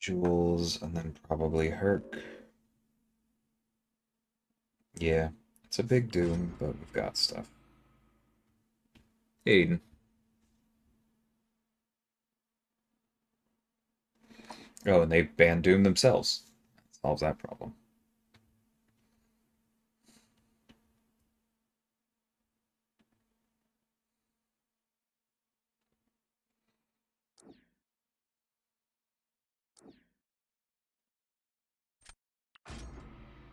Jules, and then probably Herc. Yeah, it's a big doom, but we've got stuff. Aiden. Oh, and they banned Doom themselves. Solves that problem.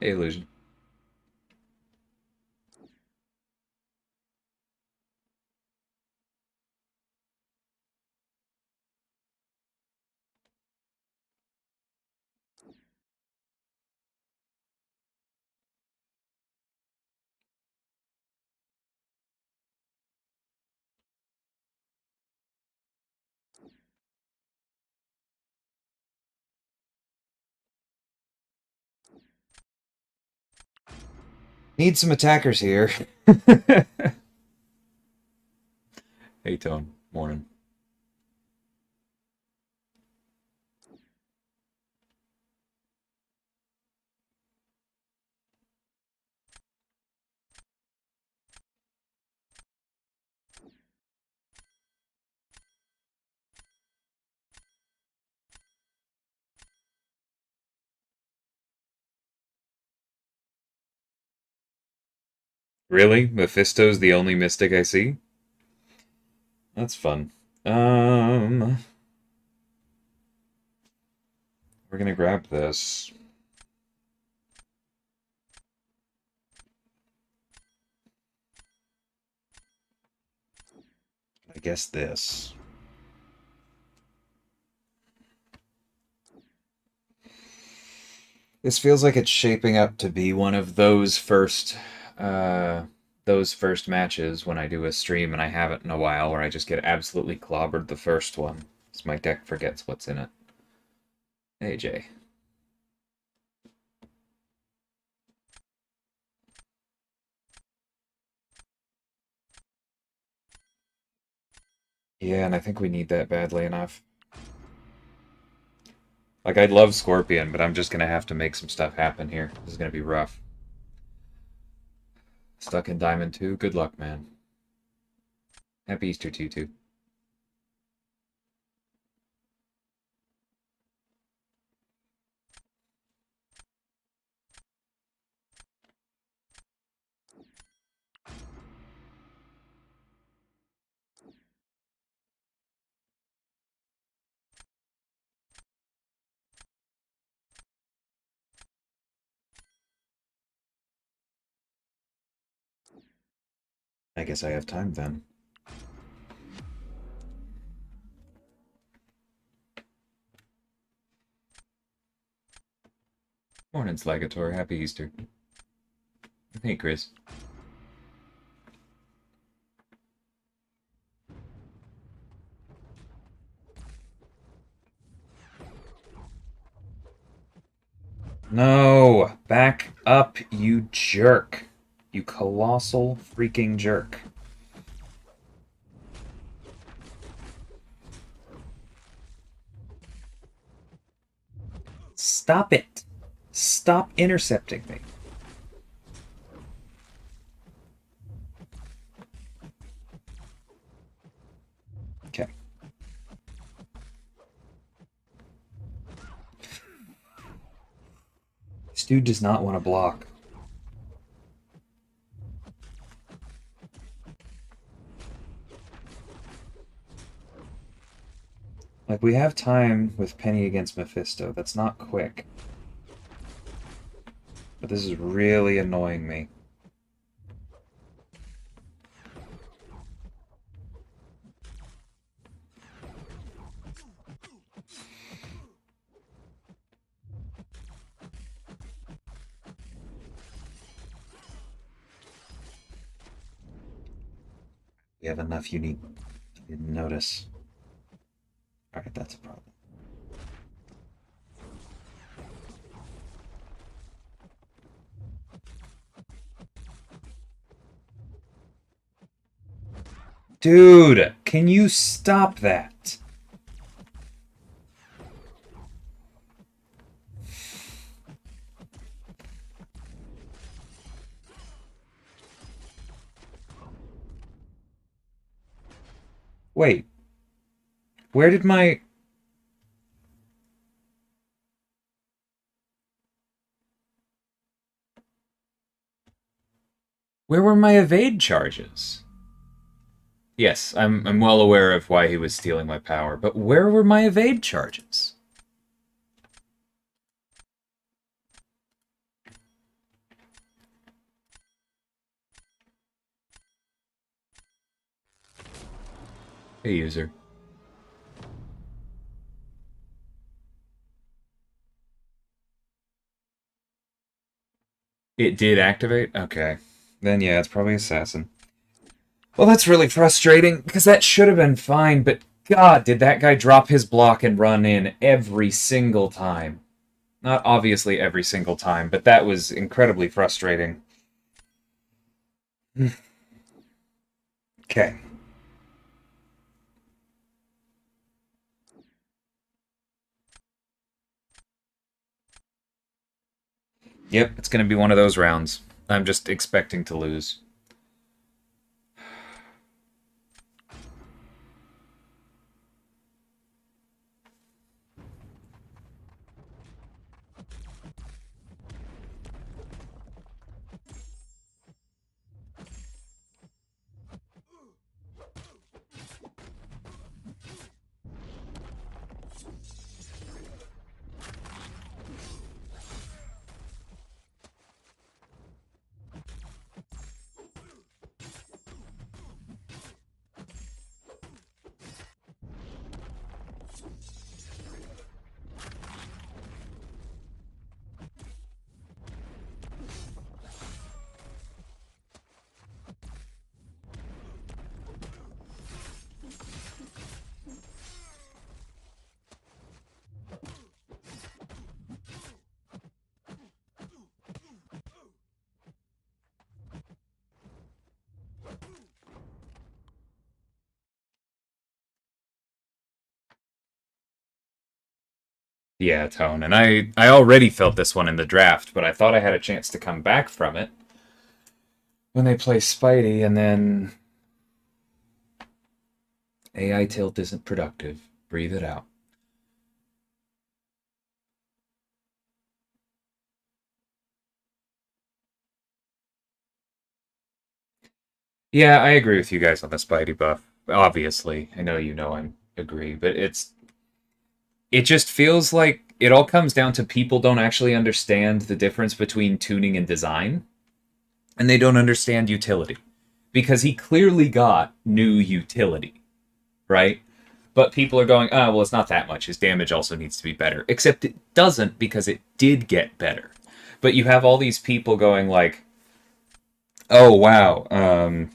Hey, Illusion. Need some attackers here. Hey, Tone. Morning. Really? Mephisto's the only mystic I see? That's fun. We're gonna grab this. I guess this. This feels like it's shaping up to be one of uh, those first matches when I do a stream and I haven't in a while, where I just get absolutely clobbered the first one, so my deck forgets what's in it. Hey, Jay. Yeah, and I think we need that badly enough. Like, I love Scorpion, but I'm just gonna have to make some stuff happen here. This is gonna be rough. Stuck in Diamond 2? Good luck, man. Happy Easter to you, too. I guess I have time then. Morning, Slagator. Happy Easter. Hey, Chris. No! Back up, you jerk. You colossal freaking jerk. Stop it! Stop intercepting me. Okay. This dude does not want to block. Like, we have time with Penny against Mephisto. That's not quick. But this is really annoying me. We have enough unique. I didn't notice. Alright, that's a problem. Dude, can you stop that? Wait. Where did my... Where were my evade charges? Yes, I'm well aware of why he was stealing my power, but where were my evade charges? Hey, user. It did activate? Okay. Then yeah, it's probably Assassin. Well, that's really frustrating, because that should have been fine, but God, did that guy drop his block and run in every single time. Not obviously every single time, but that was incredibly frustrating. Okay. Yep, it's going to be one of those rounds. I'm just expecting to lose. Yeah, Tone, and I already felt this one in the draft, but I thought I had a chance to come back from it when they play Spidey, and then AI tilt isn't productive. Breathe it out. Yeah, I agree with you guys on the Spidey buff. Obviously, I know you know I agree, but it just feels like it all comes down to people don't actually understand the difference between tuning and design, and they don't understand utility. Because he clearly got new utility, right? But people are going, oh, well, it's not that much. His damage also needs to be better. Except it doesn't, because it did get better. But you have all these people going like, oh, wow,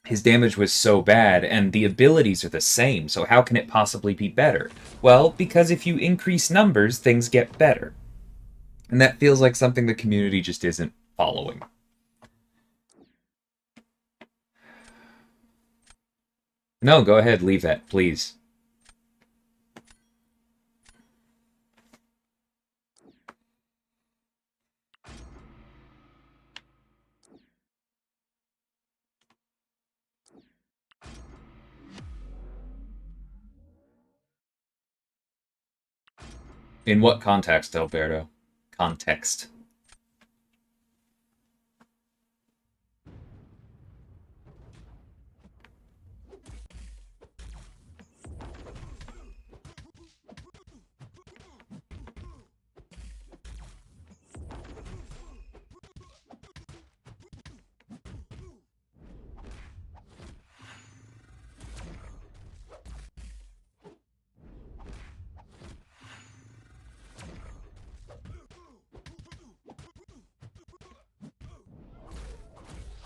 his damage was so bad, and the abilities are the same, so how can it possibly be better? Well, because if you increase numbers, things get better. And that feels like something the community just isn't following. No, go ahead, leave that, please. In what context, Alberto? Context.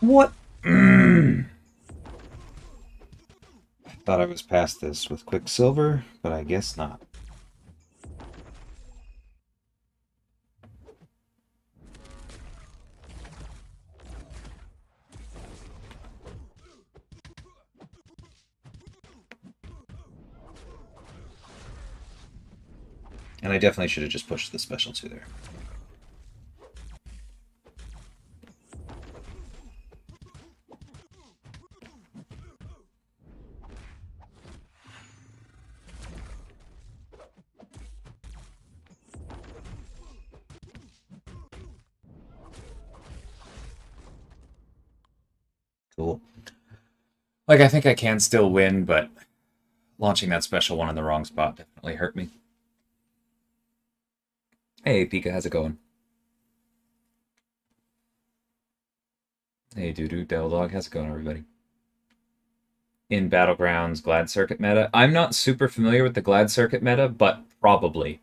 What? Thought I was past this with Quicksilver, but I guess not. And I definitely should have just pushed the special 2 there. Cool. Like, I think I can still win, but launching that special one in the wrong spot definitely hurt me. Hey, Pika, how's it going? Hey, Doodoo, Devil Dog, how's it going, everybody? In Battlegrounds, Glad Circuit meta. I'm not super familiar with the Glad Circuit meta, but probably.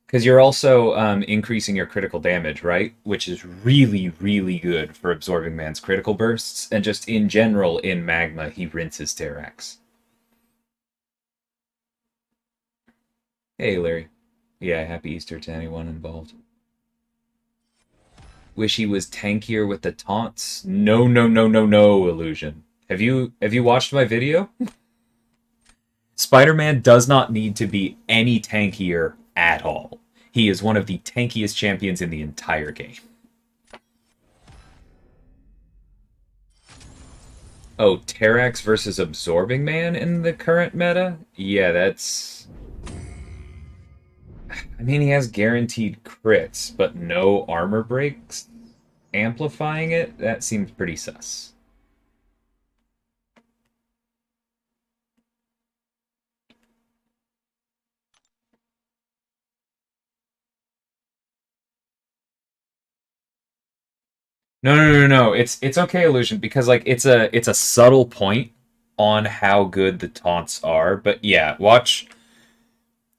Because you're also increasing your critical damage, right? Which is really, really good for absorbing man's critical bursts. And just in general, in Magma, he rinses Terrax. Hey, Larry. Yeah, happy Easter to anyone involved. Wish he was tankier with the taunts. No, no, no, no, no, Illusion. Have you watched my video? Spider-Man does not need to be any tankier at all. He is one of the tankiest champions in the entire game. Oh, Terrax versus Absorbing Man in the current meta? Yeah, that's... I mean, he has guaranteed crits, but no armor breaks. Amplifying it? That seems pretty sus. No, no, no, no, no. It's okay, Illusion, because like it's a subtle point on how good the taunts are. But yeah, watch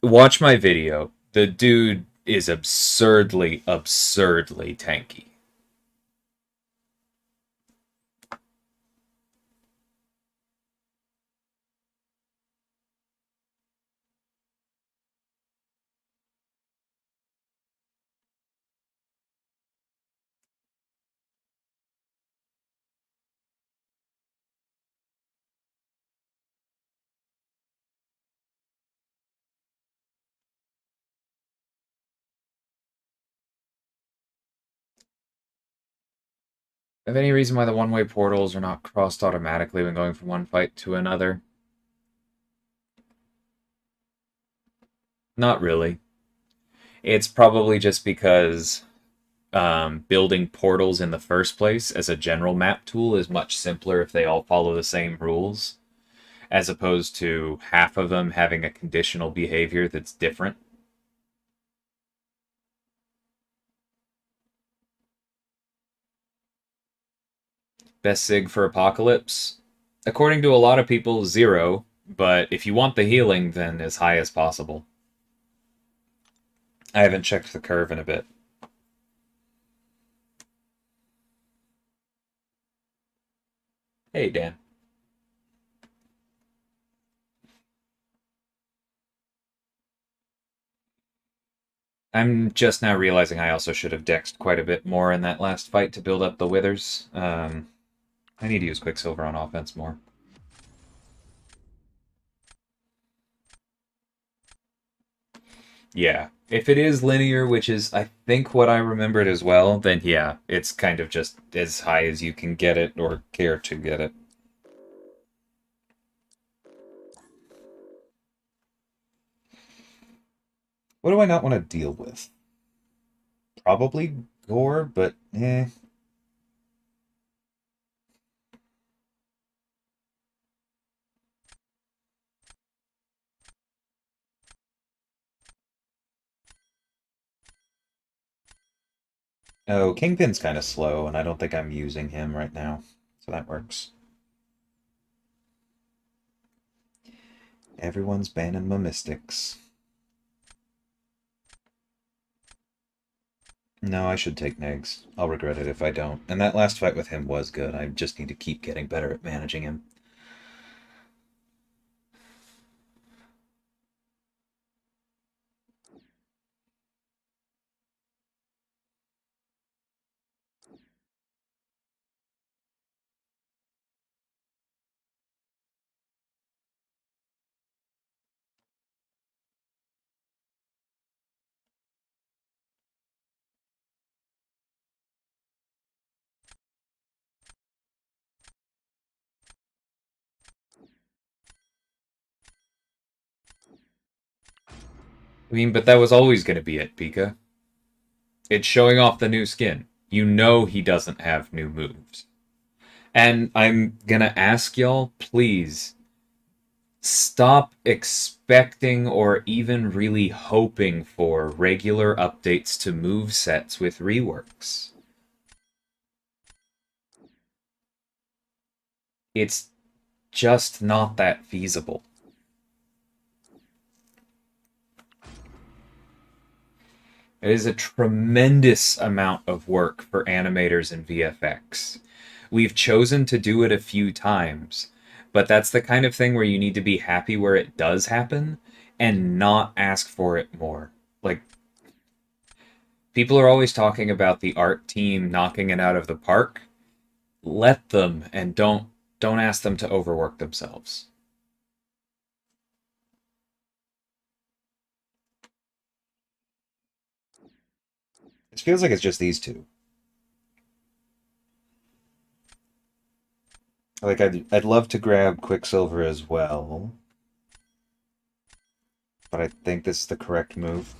my video. The dude is absurdly, absurdly tanky. Have any reason why the one-way portals are not crossed automatically when going from one fight to another? Not really. It's probably just because building portals in the first place as a general map tool is much simpler if they all follow the same rules, as opposed to half of them having a conditional behavior that's different. Best sig for Apocalypse? According to a lot of people, 0, but if you want the healing, then as high as possible. I haven't checked the curve in a bit. Hey, Dan. I'm just now realizing I also should have dexed quite a bit more in that last fight to build up the withers. I need to use Quicksilver on offense more. Yeah. If it is linear, which is, I think, what I remembered as well, then yeah, it's kind of just as high as you can get it or care to get it. What do I not want to deal with? Probably Gore, but eh. Oh, Kingpin's kind of slow, and I don't think I'm using him right now, so that works. Everyone's banning my mystics. No, I should take Negs. I'll regret it if I don't. And that last fight with him was good. I just need to keep getting better at managing him. I mean, but that was always going to be it, Pika. It's showing off the new skin. You know he doesn't have new moves. And I'm gonna ask y'all, please stop expecting or even really hoping for regular updates to move sets with reworks. It's just not that feasible. It is a tremendous amount of work for animators and VFX. We've chosen to do it a few times, but that's the kind of thing where you need to be happy where it does happen and not ask for it more. Like, people are always talking about the art team knocking it out of the park. Let them, and don't ask them to overwork themselves. It feels like it's just these two. Like I'd love to grab Quicksilver as well, but I think this is the correct move.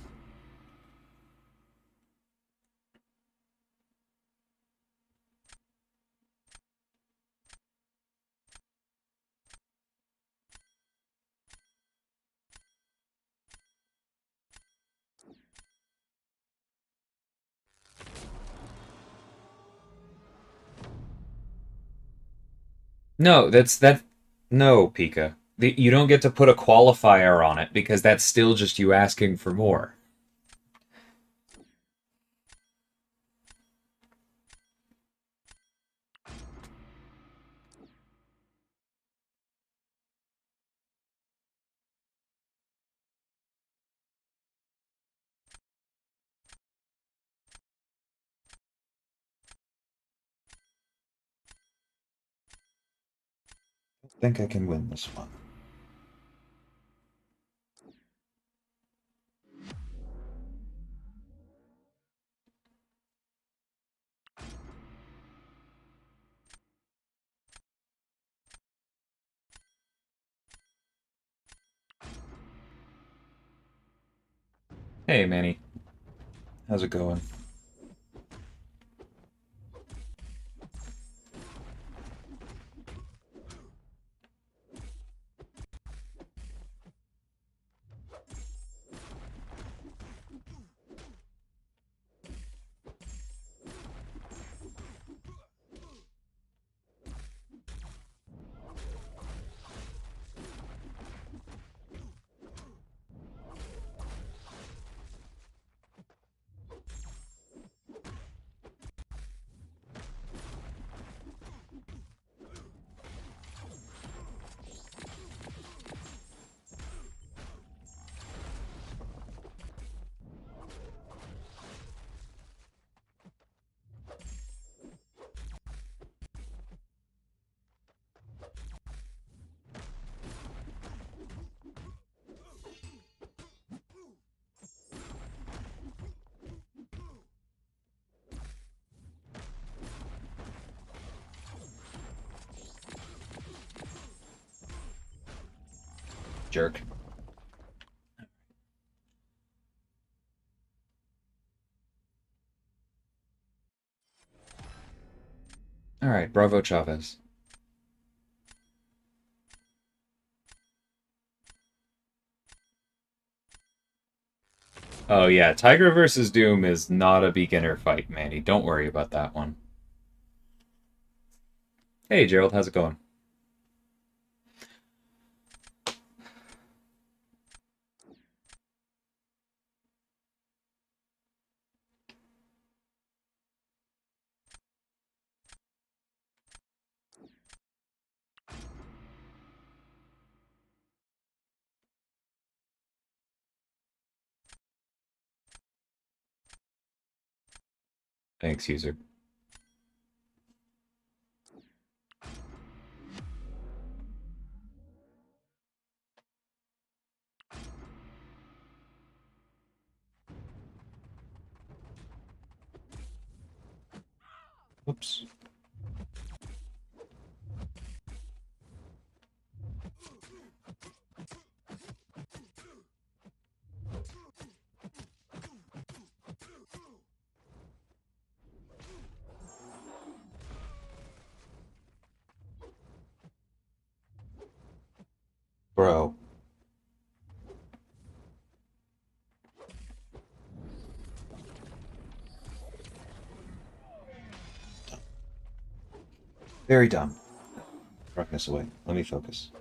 No, that's that. No, Pika. You don't get to put a qualifier on it because that's still just you asking for more. I think I can win this one. Hey, Manny. How's it going? Jerk. All right, bravo Chavez. Oh yeah, Tiger versus Doom is not a beginner fight, Manny. Don't worry about that one. Hey, Gerald, how's it going? Thanks, user. Whoops. bro. Very dumb. Throwing this away. Let me focus.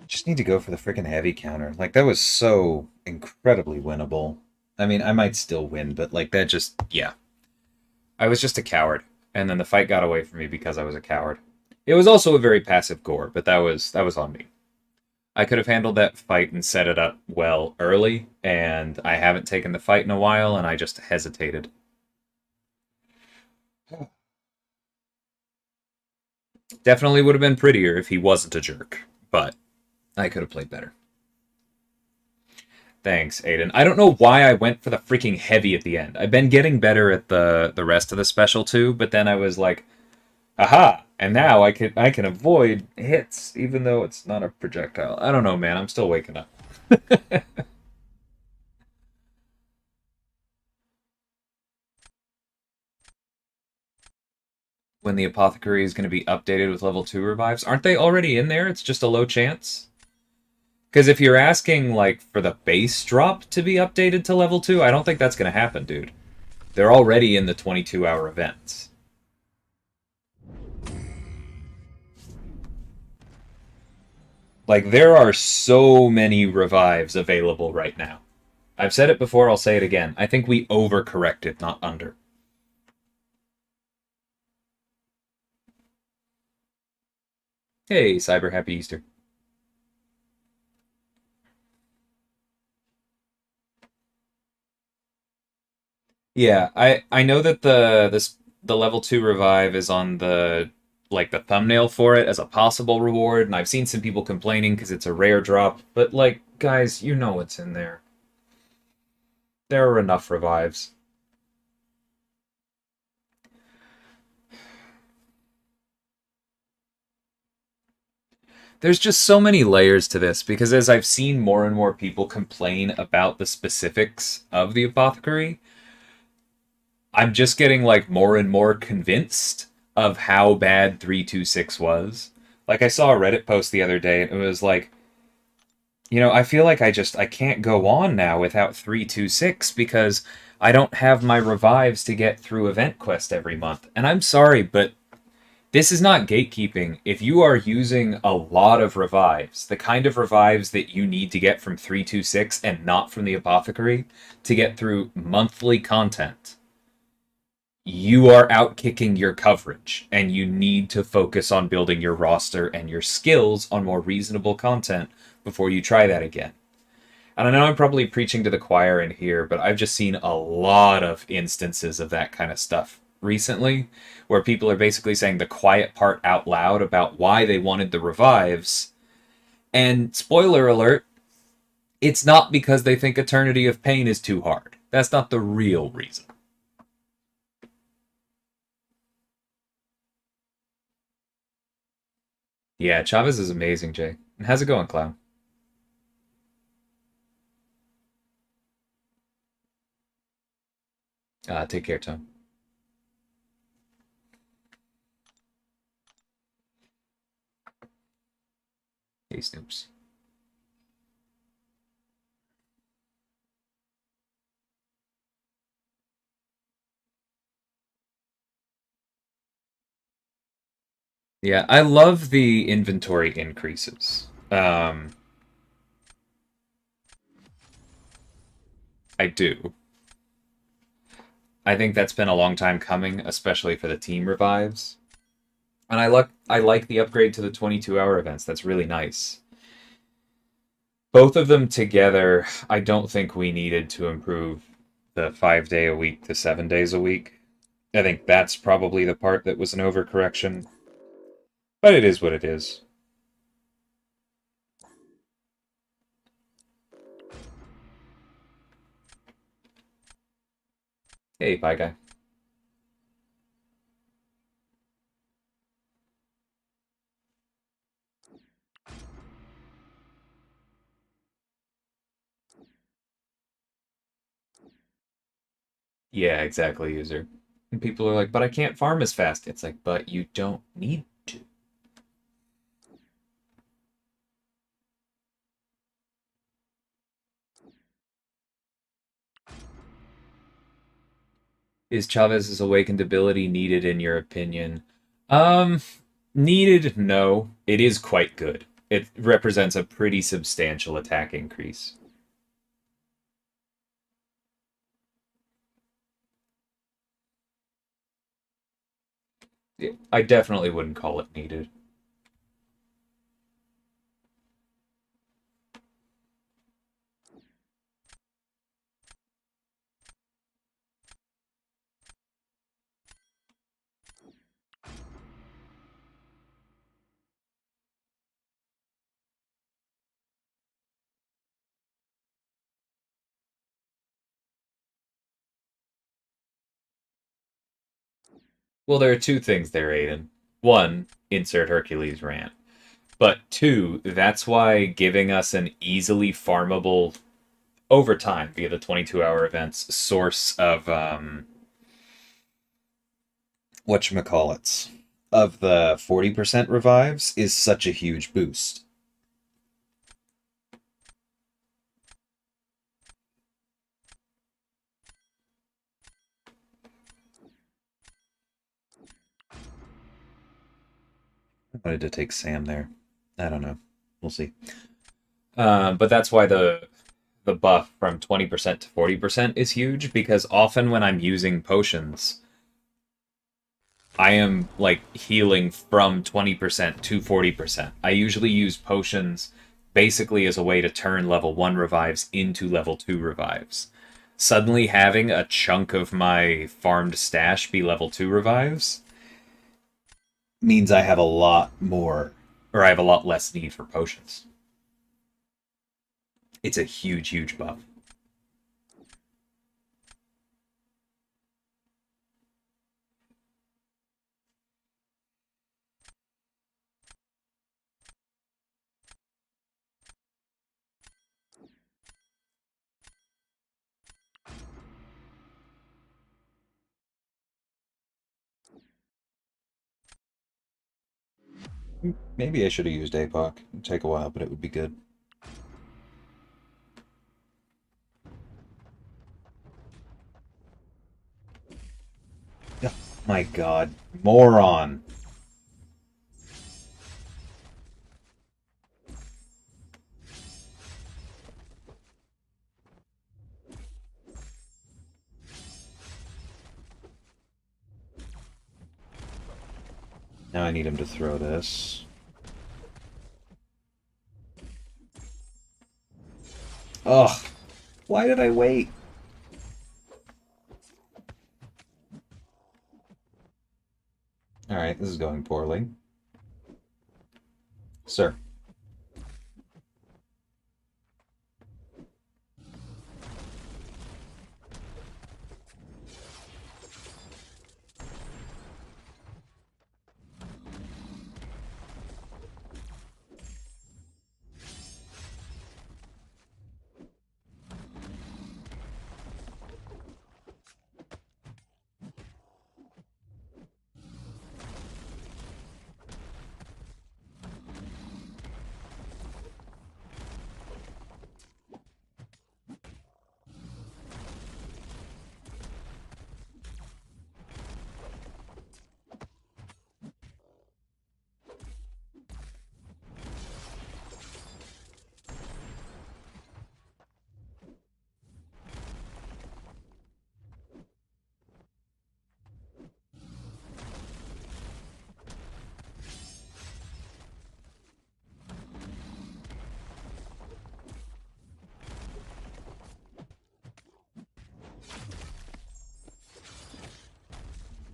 Just need to go for the freaking heavy counter. Like, that was so incredibly winnable. I mean, I might still win, but, like, that just... Yeah. I was just a coward. And then the fight got away from me because I was a coward. It was also a very passive gore, but that was on me. I could have handled that fight and set it up well early, and I haven't taken the fight in a while, and I just hesitated. Definitely would have been prettier if he wasn't a jerk, but I could have played better. Thanks, Aiden. I don't know why I went for the freaking heavy at the end. I've been getting better at the rest of the special too, but then I was like, aha! And now I can avoid hits, even though it's not a projectile. I don't know, man. I'm still waking up. When the apothecary is going to be updated with level 2 revives. Aren't they already in there? It's just a low chance? Because if you're asking, like, for the base drop to be updated to level 2, I don't think that's going to happen, dude. They're already in the 22-hour events. Like, there are so many revives available right now. I've said it before, I'll say it again. I think we overcorrected, not under. Hey, Cyber, happy Easter. Yeah, I know that the level 2 revive is on the like the thumbnail for it as a possible reward, and I've seen some people complaining because it's a rare drop, but like guys, you know what's in there. There are enough revives. There's just so many layers to this because as I've seen more and more people complain about the specifics of the apothecary, I'm just getting like more and more convinced of how bad 326 was. Like I saw a Reddit post the other day and it was like, you know, I feel like I can't go on now without 326 because I don't have my revives to get through event quest every month. And I'm sorry, but this is not gatekeeping. If you are using a lot of revives, the kind of revives that you need to get from 326 and not from the apothecary to get through monthly content, you are outkicking your coverage and you need to focus on building your roster and your skills on more reasonable content before you try that again. And I know I'm probably preaching to the choir in here, but I've just seen a lot of instances of that kind of stuff recently where people are basically saying the quiet part out loud about why they wanted the revives. And spoiler alert, it's not because they think Eternity of Pain is too hard. That's not the real reason. Yeah, Chavez is amazing, Jay. And how's it going, Clown? Take care, Tom. Hey, Snoops. Yeah, I love the inventory increases. I do. I think that's been a long time coming, especially for the team revives. And I like the upgrade to the 22-hour events. That's really nice. Both of them together, I don't think we needed to improve the 5 day a week to 7 days a week. I think that's probably the part that was an overcorrection. But it is what it is. Hey, bye guy. Yeah, exactly, user. And people are like, but I can't farm as fast. It's like, but you don't need to. Is Chavez's awakened ability needed in your opinion? Um, Needed, no. It is quite good. It represents a pretty substantial attack increase. I definitely wouldn't call it needed. Well, there are two things there, Aiden. One, insert Hercules rant. But two, that's why giving us an easily farmable over time via the 22-hour events source of whatchamacallits of the 40% revives is such a huge boost. I wanted to take Sam there. I don't know. We'll see. But that's why the buff from 20% to 40% is huge, because often when I'm using potions, I am like healing from 20% to 40%. I usually use potions basically as a way to turn level 1 revives into level 2 revives. Suddenly having a chunk of my farmed stash be level 2 revives means I have a lot more, or I have a lot less need for potions. It's a huge, huge buff. Maybe I should have used APOC. It'd take a while, but it would be good. Oh, my god. Moron. Now I need him to throw this. Ugh. Why did I wait? Alright, this is going poorly. Sir.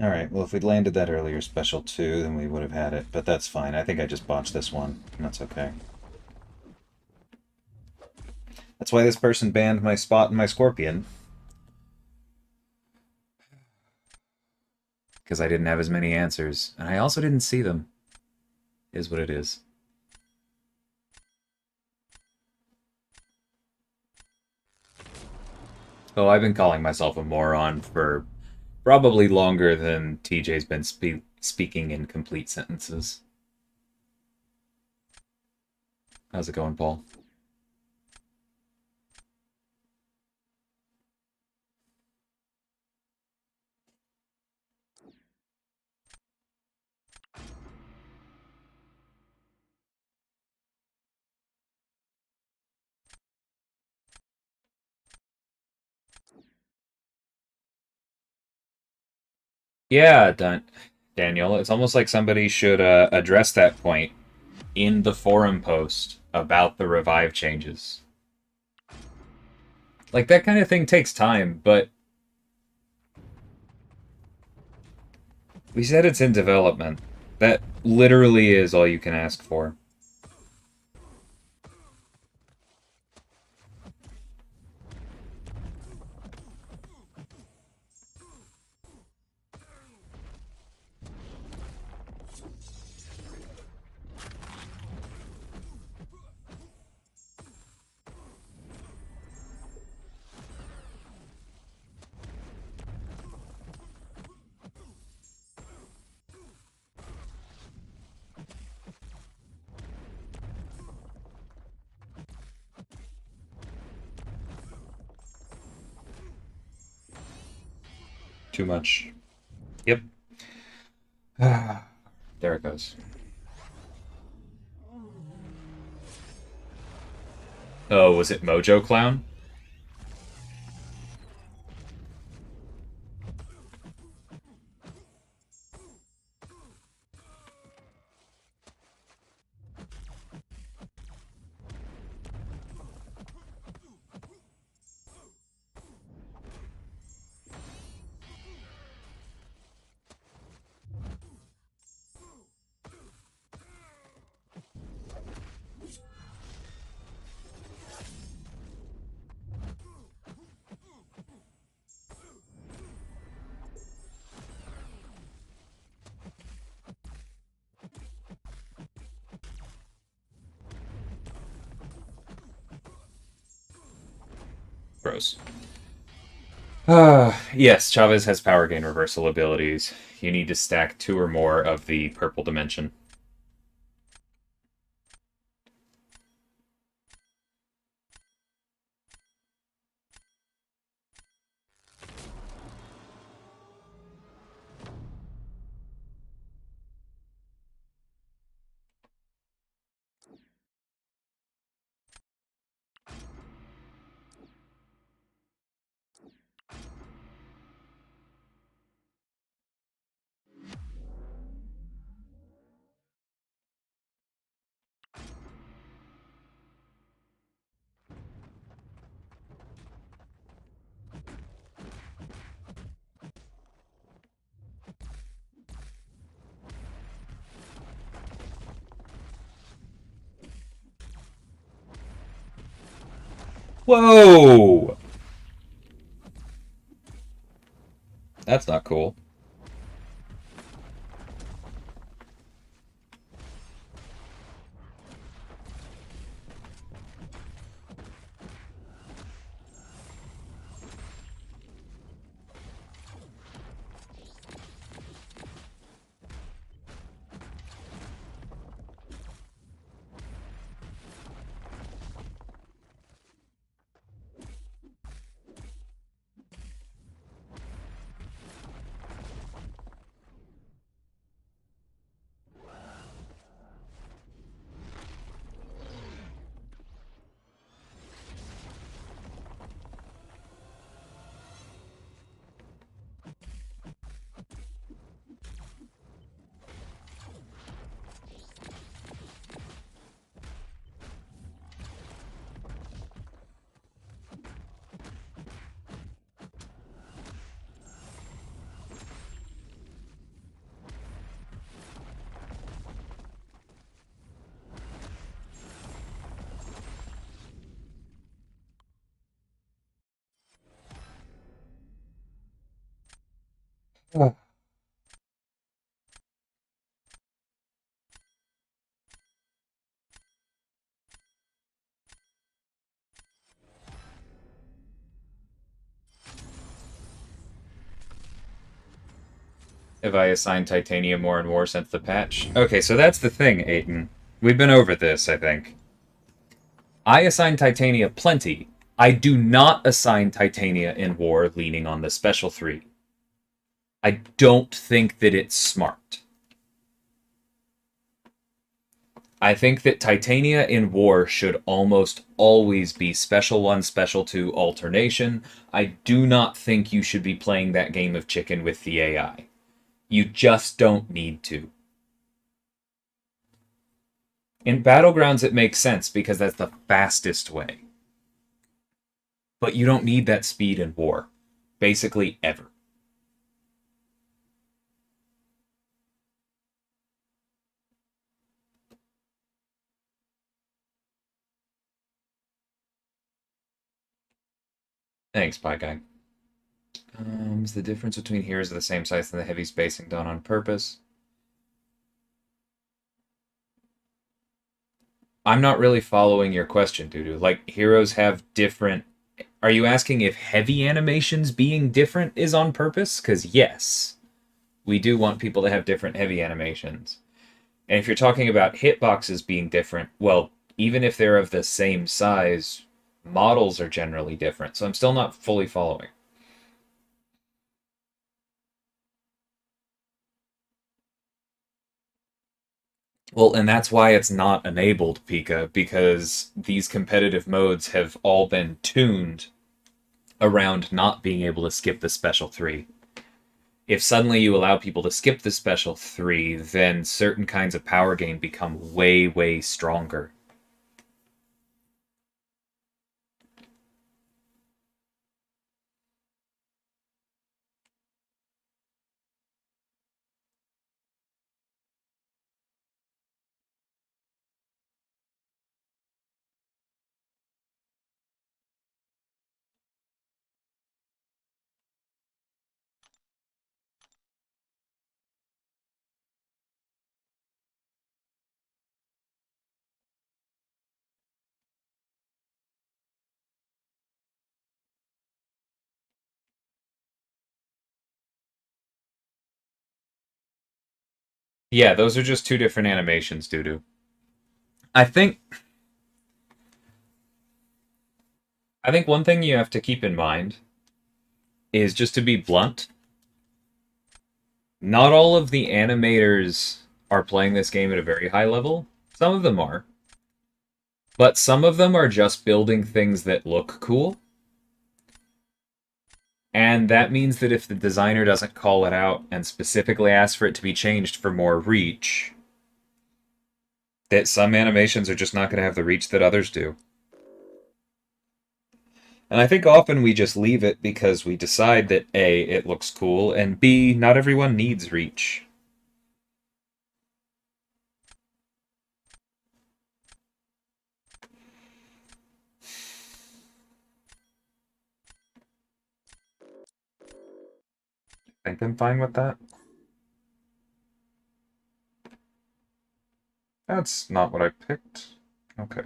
Alright, well, if we'd landed that earlier special 2, then we would have had it. But that's fine. I think I just botched this one. That's okay. That's why this person banned my spot and my scorpion. Because I didn't have as many answers. And I also didn't see them. Is what it is. Oh, I've been calling myself a moron for probably longer than TJ's been speaking in complete sentences. How's it going, Paul? Yeah, Daniel. It's almost like somebody should address that point in the forum post about the revive changes. Like, that kind of thing takes time, but we said it's in development. That literally is all you can ask for. Too much. Yep. There it goes. Oh, was it Mojo Clown? Gross. Yes, Chavez has power gain reversal abilities. You need to stack 2 or more of the purple dimension. Whoa! That's not cool. Have I assigned Titania more and more since the patch? Okay, so that's the thing, Aiden. We've been over this, I think. I assign Titania plenty. I do not assign Titania in War leaning on the Special 3. I don't think that it's smart. I think that Titania in War should almost always be Special 1, Special 2 alternation. I do not think you should be playing that game of chicken with the AI. You just don't need to. In Battlegrounds, it makes sense because that's the fastest way. But you don't need that speed in War. Basically, ever. Thanks, bye guy. Is the difference between heroes of the same size and the heavy spacing done on purpose? I'm not really following your question, Dudu. Like, heroes have different... Are you asking if heavy animations being different is on purpose? Because yes, we do want people to have different heavy animations. And if you're talking about hitboxes being different, well, even if they're of the same size, models are generally different. So I'm still not fully following. Well, and that's why it's not enabled, Pika, because these competitive modes have all been tuned around not being able to skip the special 3. If suddenly you allow people to skip the special 3, then certain kinds of power gain become way, way stronger. Yeah, those are just two different animations, Dudu. I think one thing you have to keep in mind is, just to be blunt, not all of the animators are playing this game at a very high level. Some of them are. But some of them are just building things that look cool. And that means that if the designer doesn't call it out and specifically ask for it to be changed for more reach, that some animations are just not going to have the reach that others do. And I think often we just leave it because we decide that A, it looks cool, and B, not everyone needs reach. I think I'm fine with that. That's not what I picked. Okay.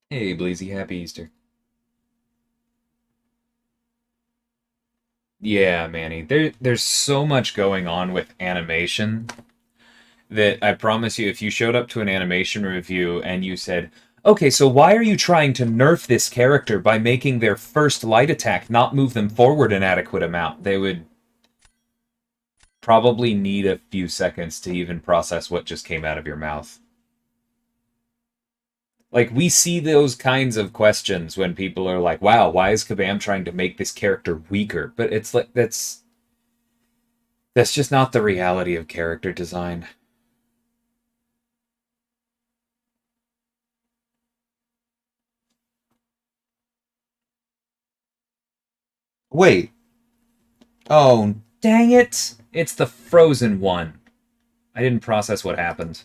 Hey, Bleezy, happy Easter. Yeah, Manny. There's so much going on with animation that I promise you, if you showed up to an animation review and you said, okay, so why are you trying to nerf this character by making their first light attack not move them forward an adequate amount? They would probably need a few seconds to even process what just came out of your mouth. Like, we see those kinds of questions when people are like, wow, why is Kabam trying to make this character weaker? But it's like, that's just not the reality of character design. Wait. Oh, dang it! It's the frozen one. I didn't process what happened.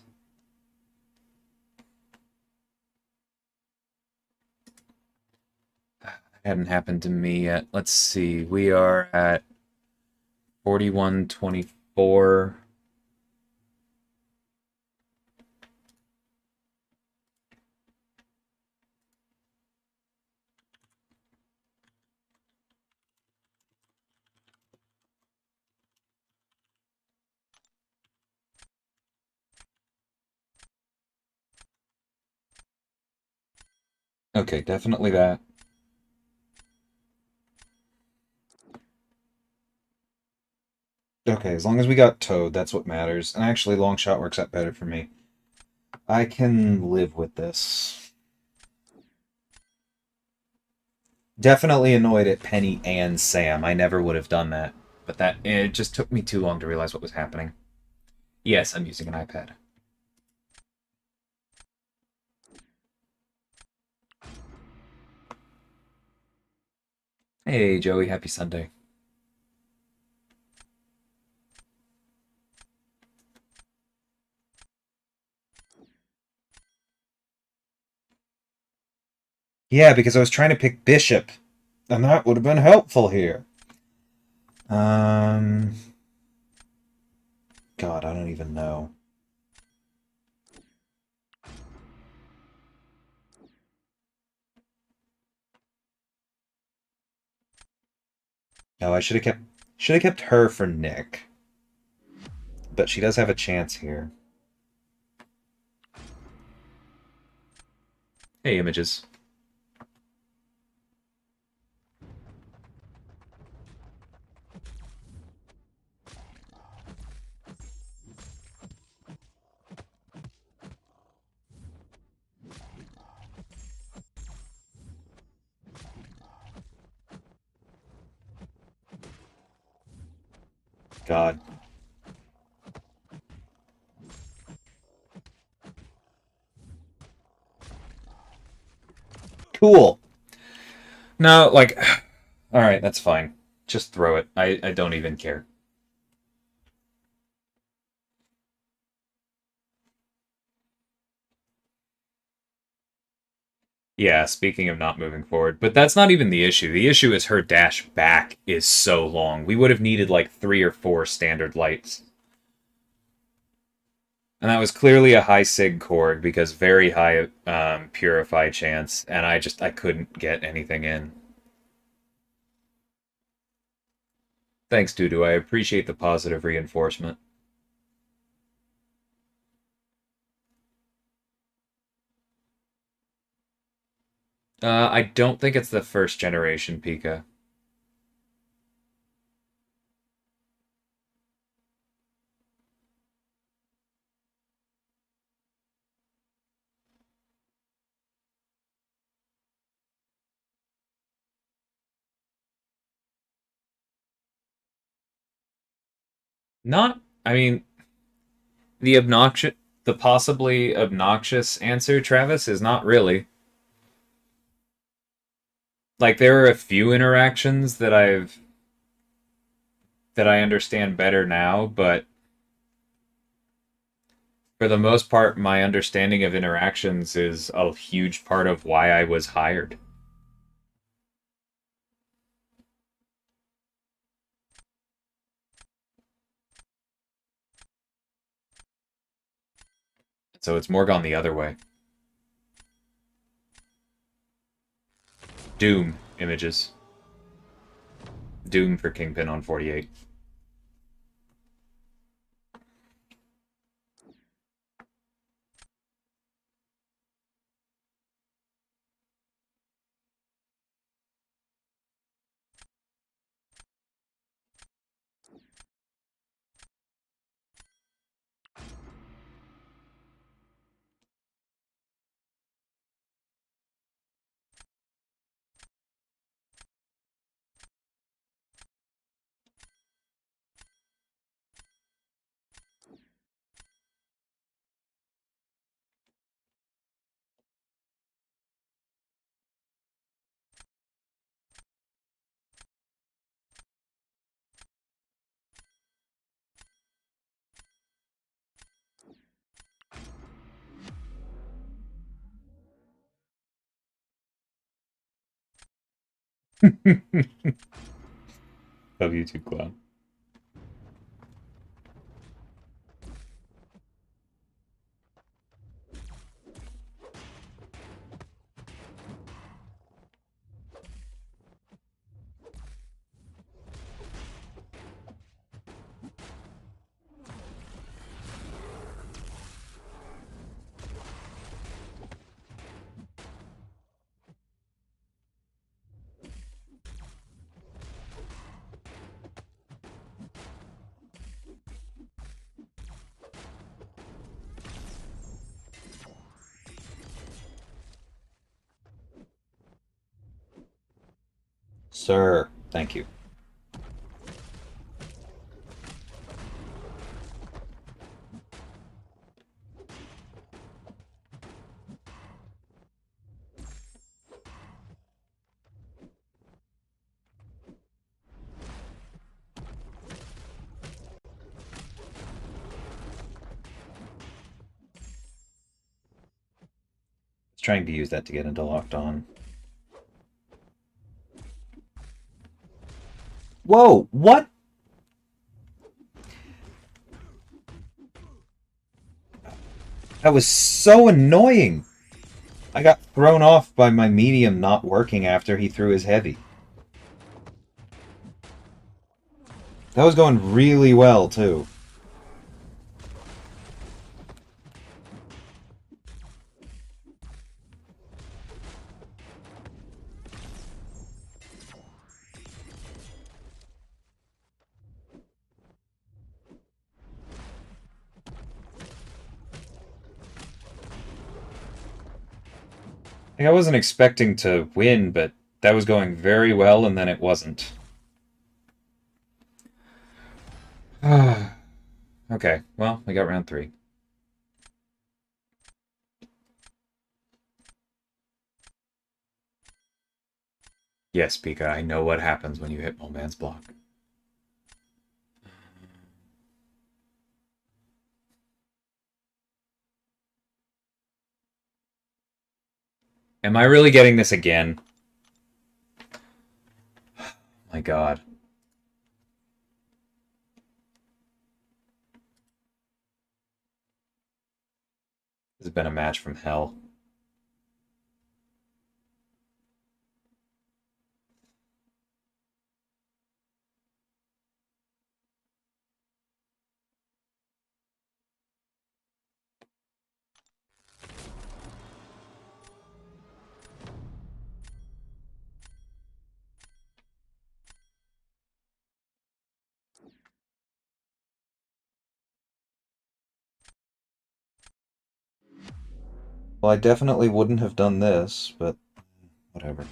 That hadn't happened to me yet. Let's see. We are at 4124. Okay, definitely that. Okay, as long as we got Toad, that's what matters. And actually, long shot works out better for me. I can live with this. Definitely annoyed at Penny and Sam. I never would have done that. But it just took me too long to realize what was happening. Yes, I'm using an iPad. Hey, Joey, happy Sunday. Yeah, because I was trying to pick Bishop, and that would have been helpful here. Um, God, I don't even know. No, I should have kept her for Nick. But she does have a chance here. Hey, images. God. Cool. No, like, all right, that's fine. Just throw it. I don't even care. Yeah, speaking of not moving forward, but that's not even the issue. The issue is her dash back is so long. We would have needed like 3 or 4 standard lights. And that was clearly a high sig Korg because very high purify chance, and I couldn't get anything in. Thanks, Dudu. I appreciate the positive reinforcement. I don't think it's the first generation Pika. Not, I mean, the obnoxious, the possibly obnoxious answer, Travis, is not really. Like there are a few interactions that I understand better now, but for the most part, my understanding of interactions is a huge part of why I was hired. So it's more gone the other way. Doom images. Doom for Kingpin on 48. W2 Clown. Sir, thank you. Trying to use that to get into locked on. Whoa, what? That was so annoying. I got thrown off by my medium not working after he threw his heavy. That was going really well, too. I wasn't expecting to win, but that was going very well, and then it wasn't. Okay, well, we got round 3. Yes, Pika, I know what happens when you hit Mole Man's block. Am I really getting this again? My god. This has been a match from hell. Well, I definitely wouldn't have done this, but whatever.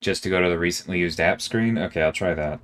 Just to go to the recently used app screen? Okay, I'll try that.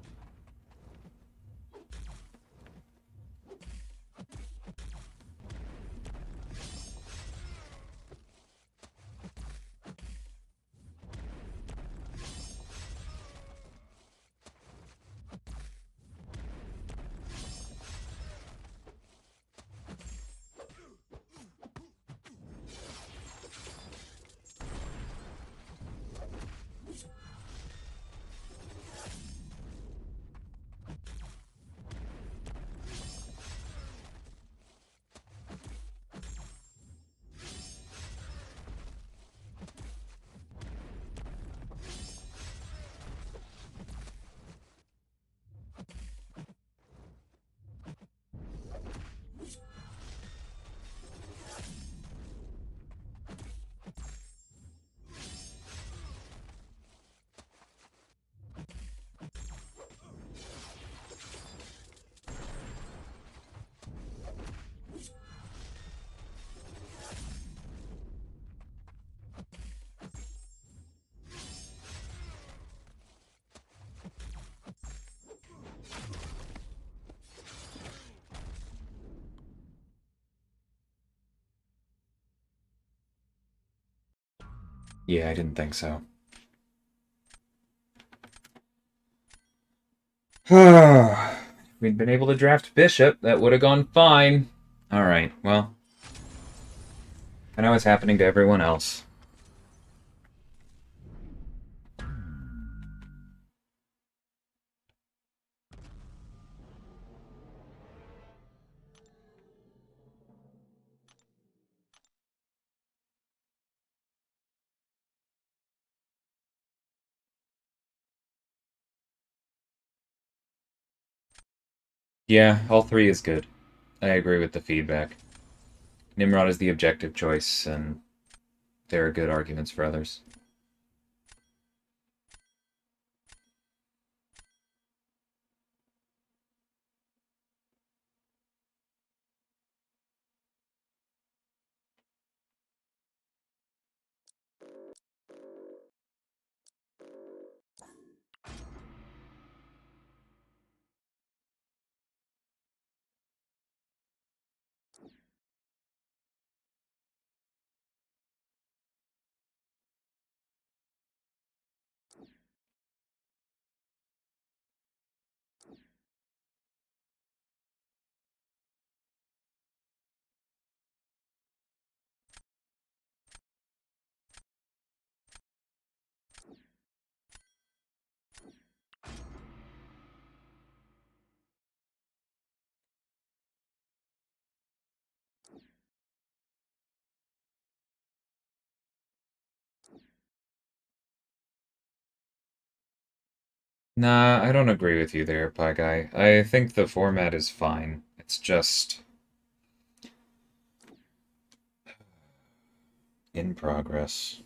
Yeah, I didn't think so. We'd been able to draft Bishop, that would have gone fine. Alright, well, I know what's happening to everyone else. Yeah, all three is good. I agree with the feedback. Nimrod is the objective choice, and there are good arguments for others. Nah, I don't agree with you there, Pie Guy. I think the format is fine. It's just in progress.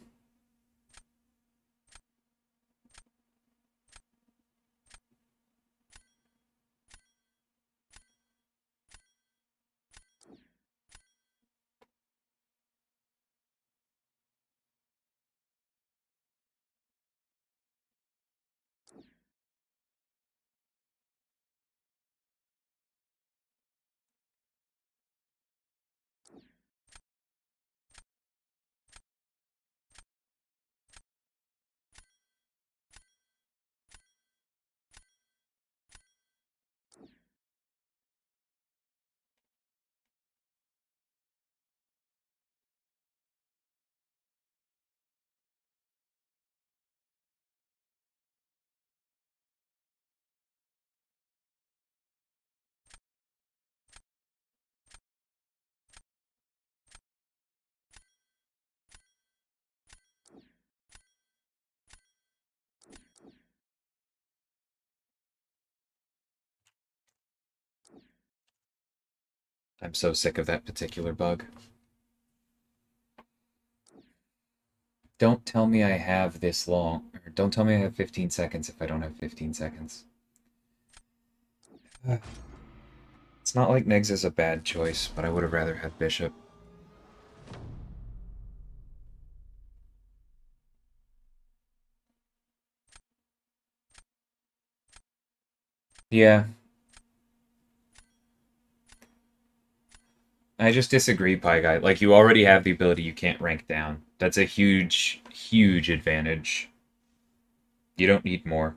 I'm so sick of that particular bug. Don't tell me I have this long. Or don't tell me I have 15 seconds if I don't have 15 seconds. It's not like Negs is a bad choice, but I would have rather had Bishop. Yeah. I just disagree, Pie Guy. Like, you already have the ability you can't rank down. That's a huge, huge advantage. You don't need more.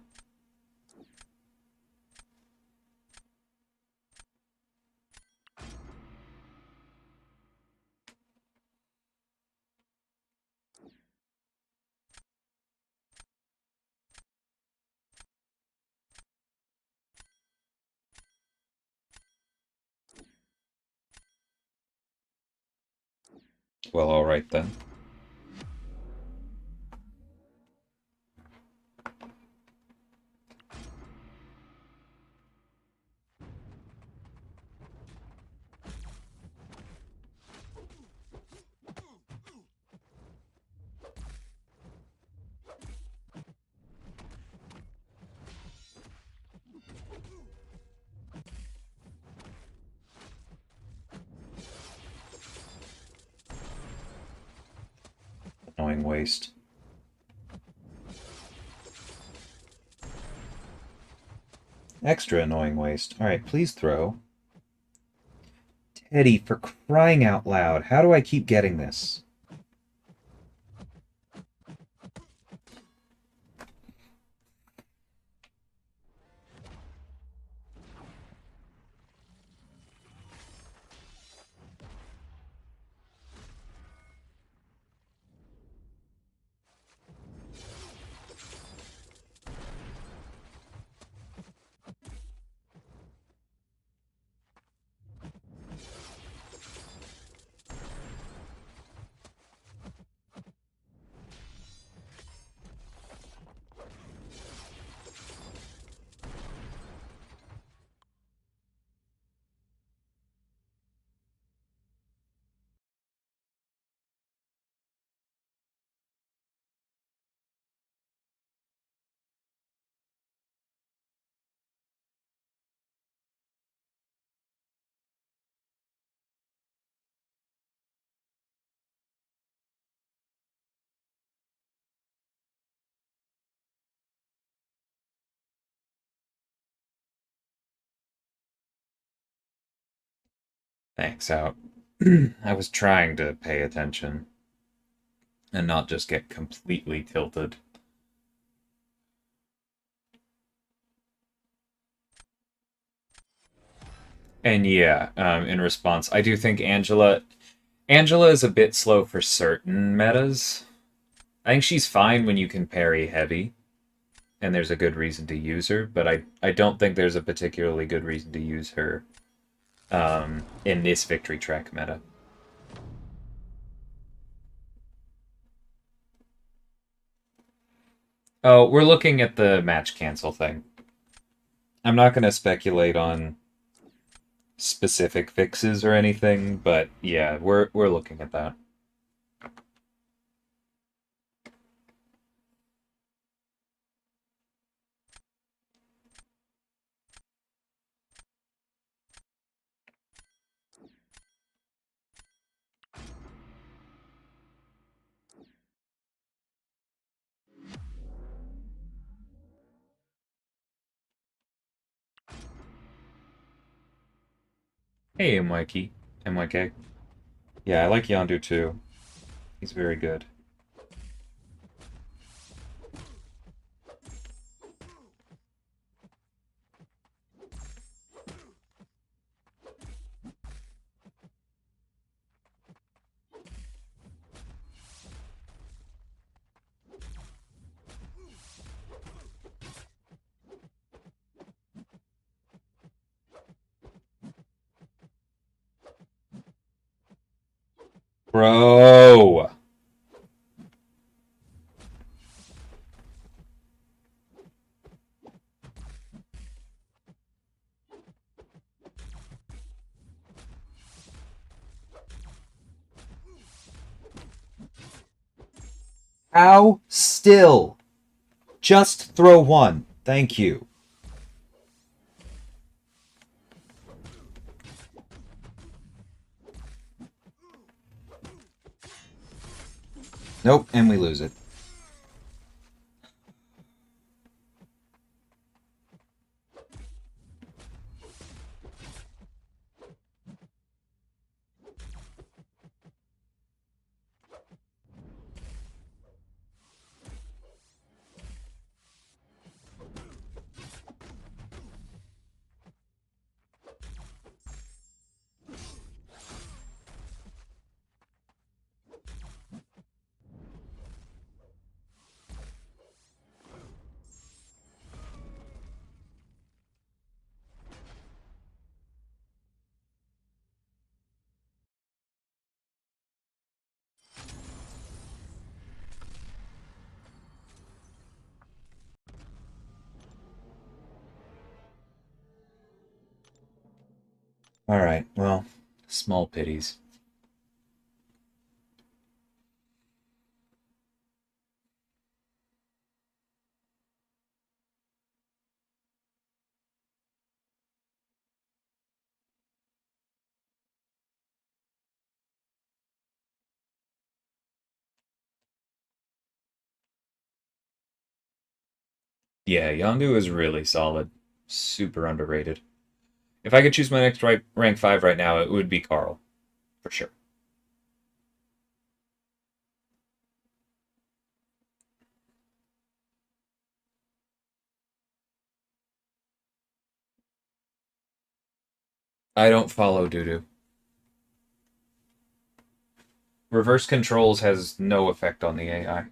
Well, alright then. Annoying waste. Extra annoying waste. Alright, please throw. Teddy, for crying out loud, how do I keep getting this? Thanks, out. I was trying to pay attention and not just get completely tilted. And yeah, in response, I do think Angela is a bit slow for certain metas. I think she's fine when you can parry heavy, and there's a good reason to use her, but I don't think there's a particularly good reason to use her in this Victory Trek meta. Oh, we're looking at the match cancel thing. I'm not going to speculate on specific fixes or anything, but yeah, we're looking at that. Hey, MYK. Yeah, I like Yondu too. He's very good. Bro! How still? Just throw one. Thank you. Nope, and we lose it. Alright, well, small pities. Yeah, Yondu is really solid. Super underrated. If I could choose my next rank 5 right now, it would be Carl. For sure. I don't follow Dudu. Reverse controls has no effect on the AI.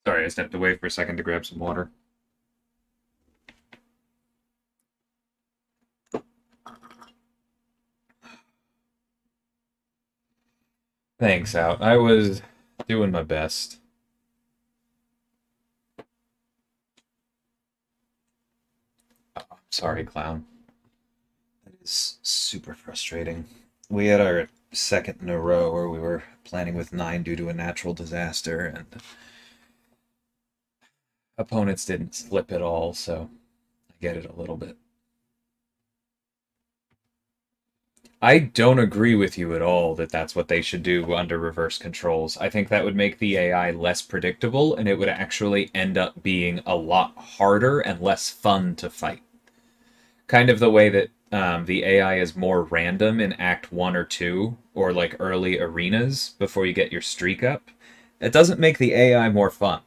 Sorry, I stepped away for a second to grab some water. Thanks, out. I was doing my best. Oh, I'm sorry, clown. That is super frustrating. We had our second in a row where we were planning with 9 due to a natural disaster, and opponents didn't slip at all, so I get it a little bit. I don't agree with you at all that that's what they should do under reverse controls. I think that would make the AI less predictable, and it would actually end up being a lot harder and less fun to fight. Kind of the way that the AI is more random in Act 1 or 2, or like early arenas before you get your streak up. It doesn't make the AI more fun.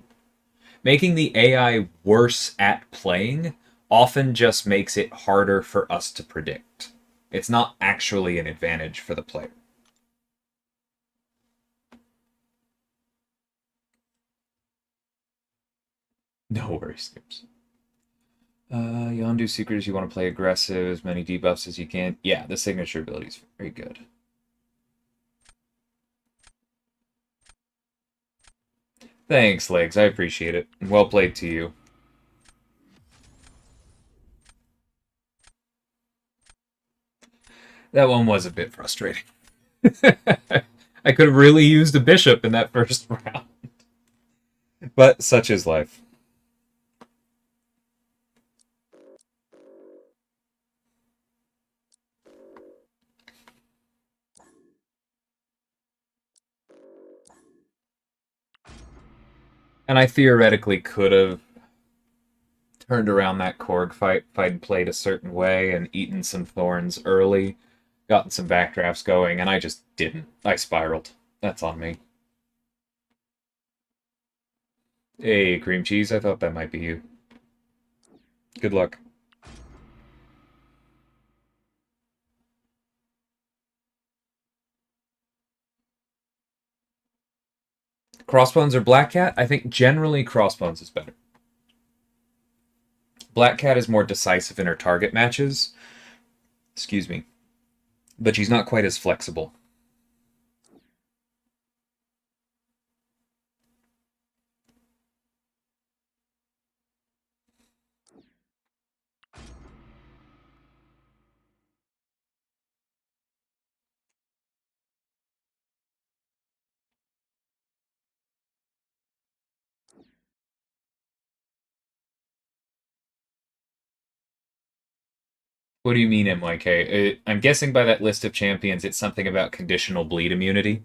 Making the AI worse at playing often just makes it harder for us to predict. It's not actually an advantage for the player. No worries, Skips. Yondu Secret, you want to play aggressive, as many debuffs as you can. Yeah, the signature ability is very good. Thanks, Legs. I appreciate it. Well played to you. That one was a bit frustrating. I could have really used a bishop in that first round. But such is life. And I theoretically could have turned around that Korg fight if I'd played a certain way and eaten some thorns early, gotten some backdrafts going, and I just didn't. I spiraled. That's on me. Hey, cream cheese, I thought that might be you. Good luck. Crossbones or Black Cat? I think generally Crossbones is better. Black Cat is more decisive in her target matches. Excuse me. But she's not quite as flexible. What do you mean, MYK? I'm guessing by that list of champions, it's something about conditional bleed immunity.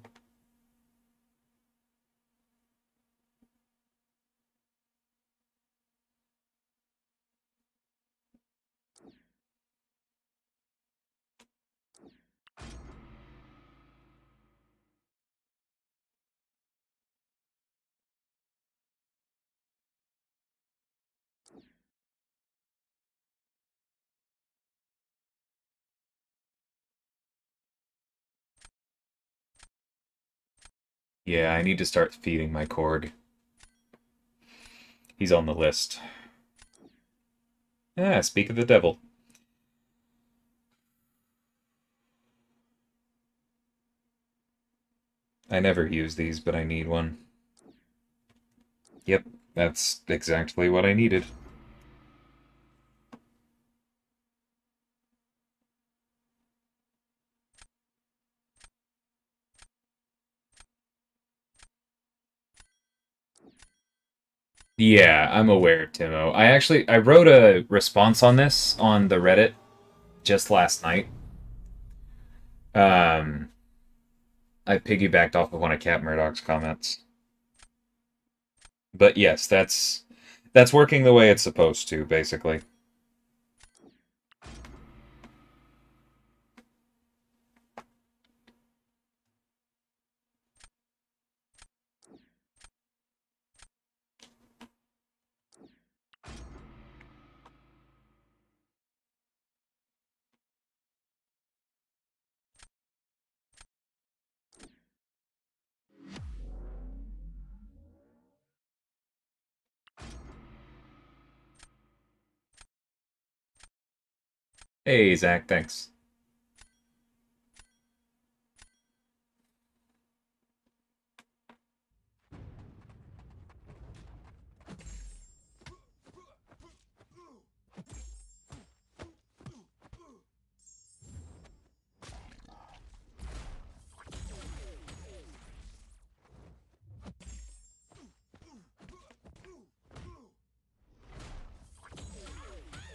Yeah, I need to start feeding my Korg. He's on the list. Ah, speak of the devil. I never use these, but I need one. Yep, that's exactly what I needed. Yeah, I'm aware, Timo. I wrote a response on this on the Reddit just last night. Um, I piggybacked off of one of Cat Murdoch's comments. But yes, that's working the way it's supposed to, basically. Hey, Zach, thanks.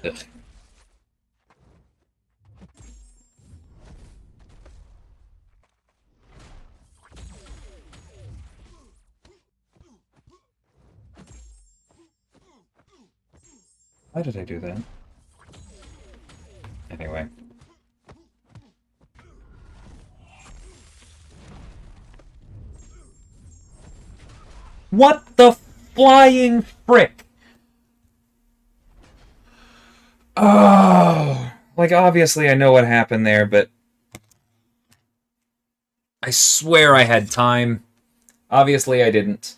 Ugh. Why did I do that? Anyway. What the flying frick? Oh, like obviously I know what happened there, but I swear I had time. Obviously I didn't.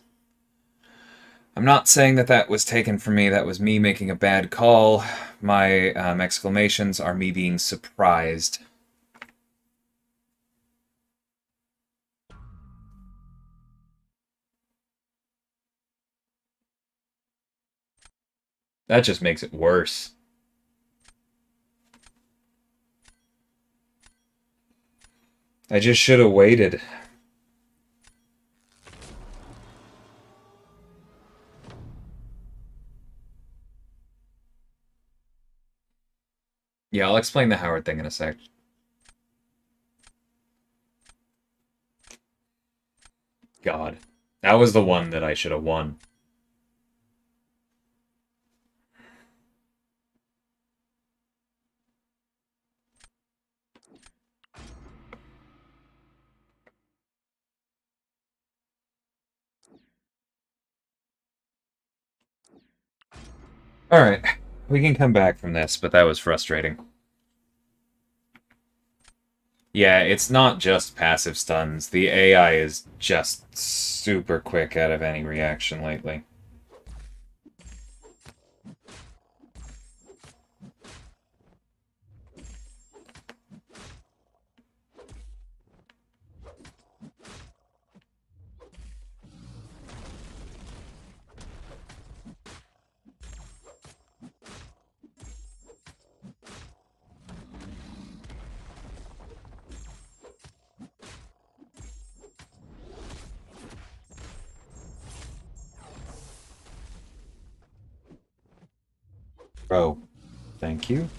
I'm not saying that that was taken from me. That was me making a bad call. My exclamations are me being surprised. That just makes it worse. I just should have waited. Yeah, I'll explain the Howard thing in a sec. God. That was the one that I should have won. Alright, we can come back from this, but that was frustrating. Yeah, it's not just passive stuns. The AI is just super quick out of any reaction lately. Bro, thank you.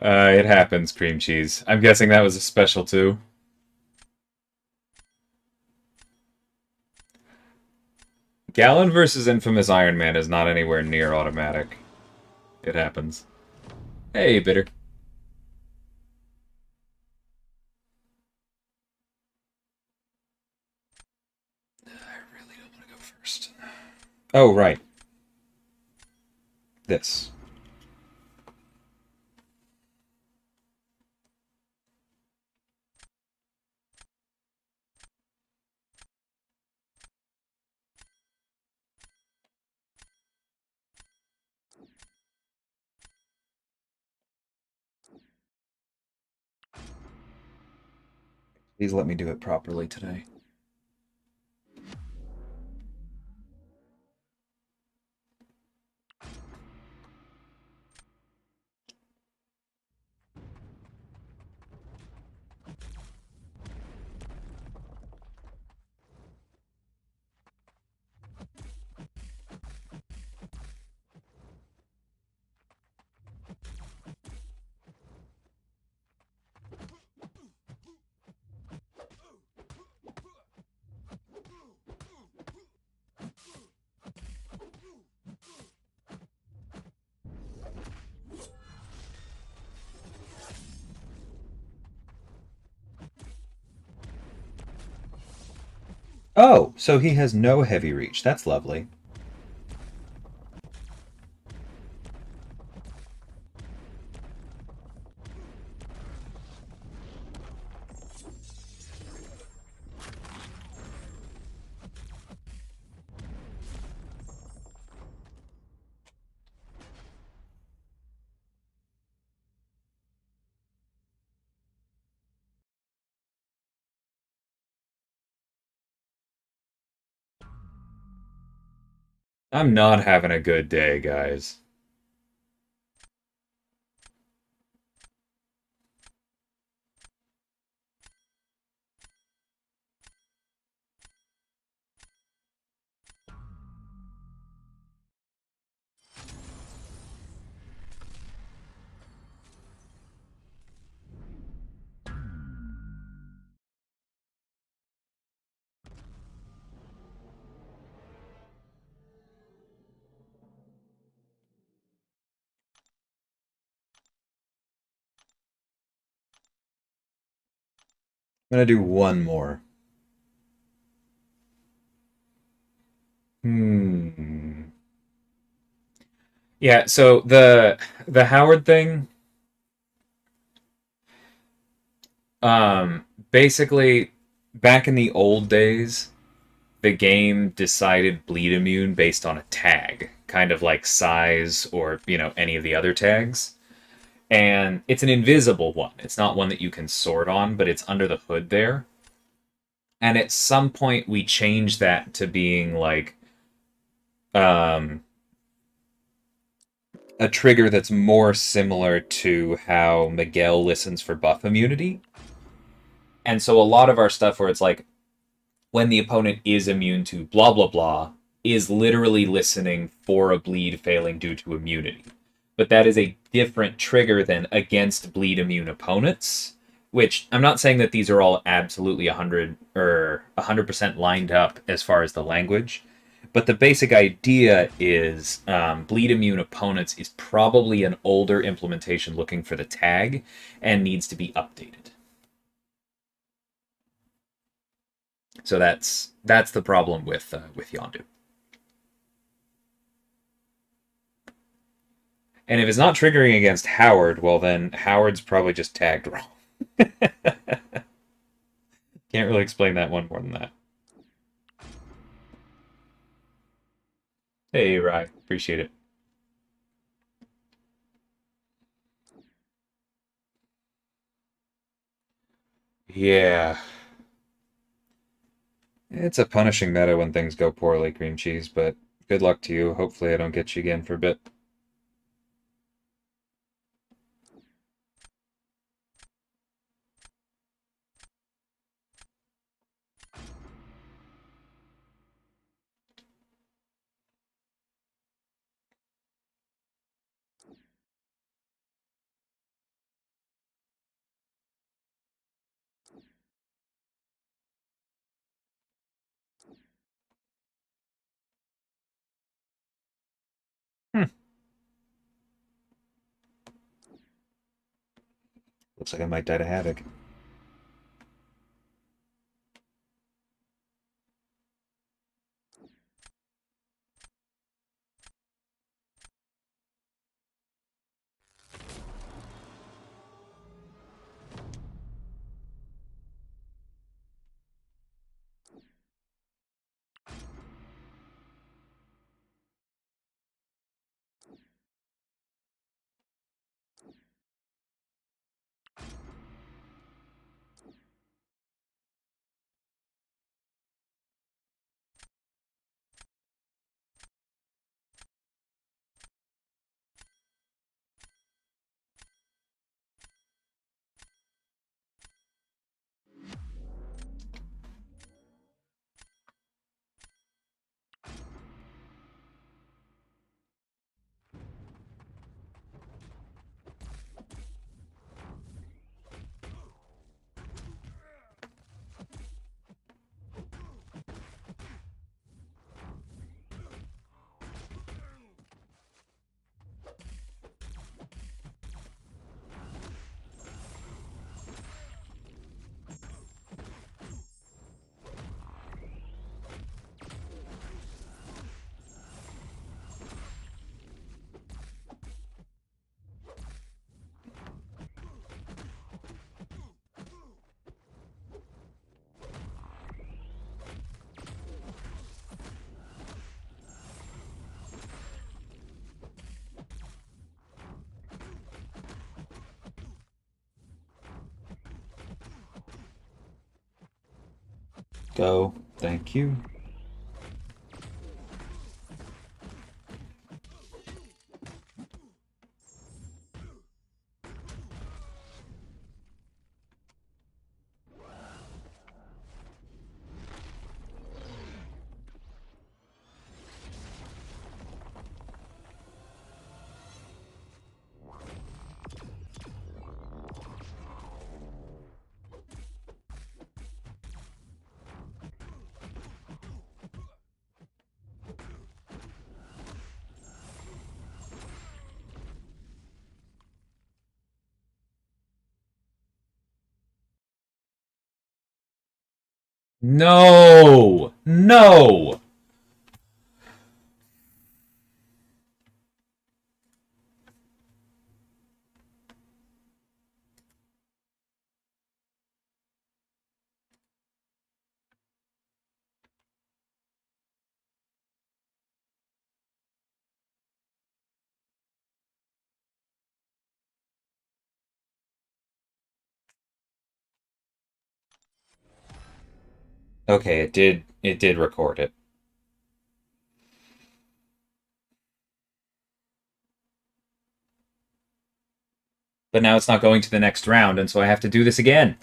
It happens, cream cheese. I'm guessing that was a special too. Gallon versus Infamous Iron Man is not anywhere near automatic. It happens. Hey, Bitter. I really don't want to go first. Oh, right. This. Please let me do it properly today. Oh, so he has no heavy reach. That's lovely. I'm not having a good day, guys. I'm gonna do one more. Hmm. Yeah, so the Howard thing, basically back in the old days, the game decided bleed immune based on a tag, kind of like size or, any of the other tags. And it's an invisible one. It's not one that you can sort on, but it's under the hood there. And at some point we changed that to being like um a trigger that's more similar to how Miguel listens for buff immunity. And so a lot of our stuff where it's like when the opponent is immune to blah blah blah is literally listening for a bleed failing due to immunity. But that is a different trigger than against bleed immune opponents, which I'm not saying that these are all absolutely 100 or 100% lined up as far as the language, but the basic idea is bleed immune opponents is probably an older implementation looking for the tag and needs to be updated. So that's the problem with Yondu. And if it's not triggering against Howard, well then Howard's probably just tagged wrong. Can't really explain that one more than that. Hey, Rye, appreciate it. Yeah, it's a punishing meta when things go poorly, cream cheese, but good luck to you. Hopefully I don't get you again for a bit. Hmm. Looks like I might die to Havoc. Go. Thank you. No! No! Okay, it did record it. But now it's not going to the next round, and so I have to do this again.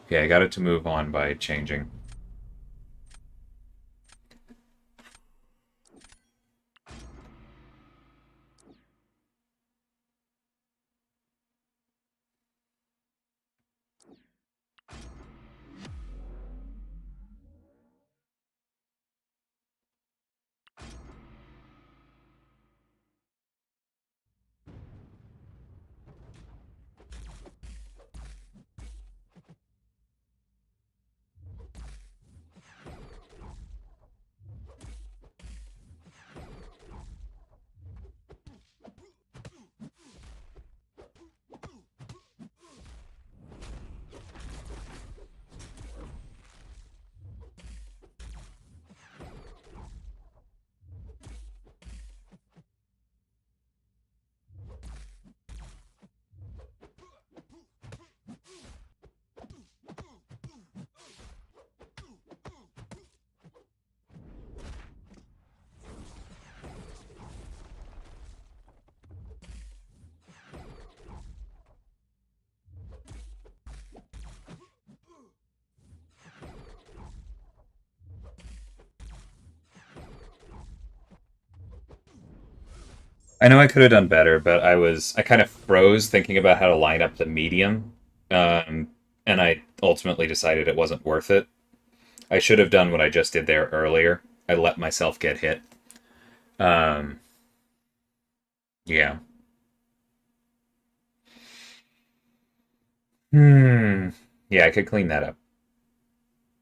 Okay, I got it to move on by changing. I know I could have done better, but I kind of froze thinking about how to line up the medium, um, and I ultimately decided it wasn't worth it. I should have done what I just did there earlier. I let myself get hit. Um, yeah. Hmm. Yeah, I could clean that up.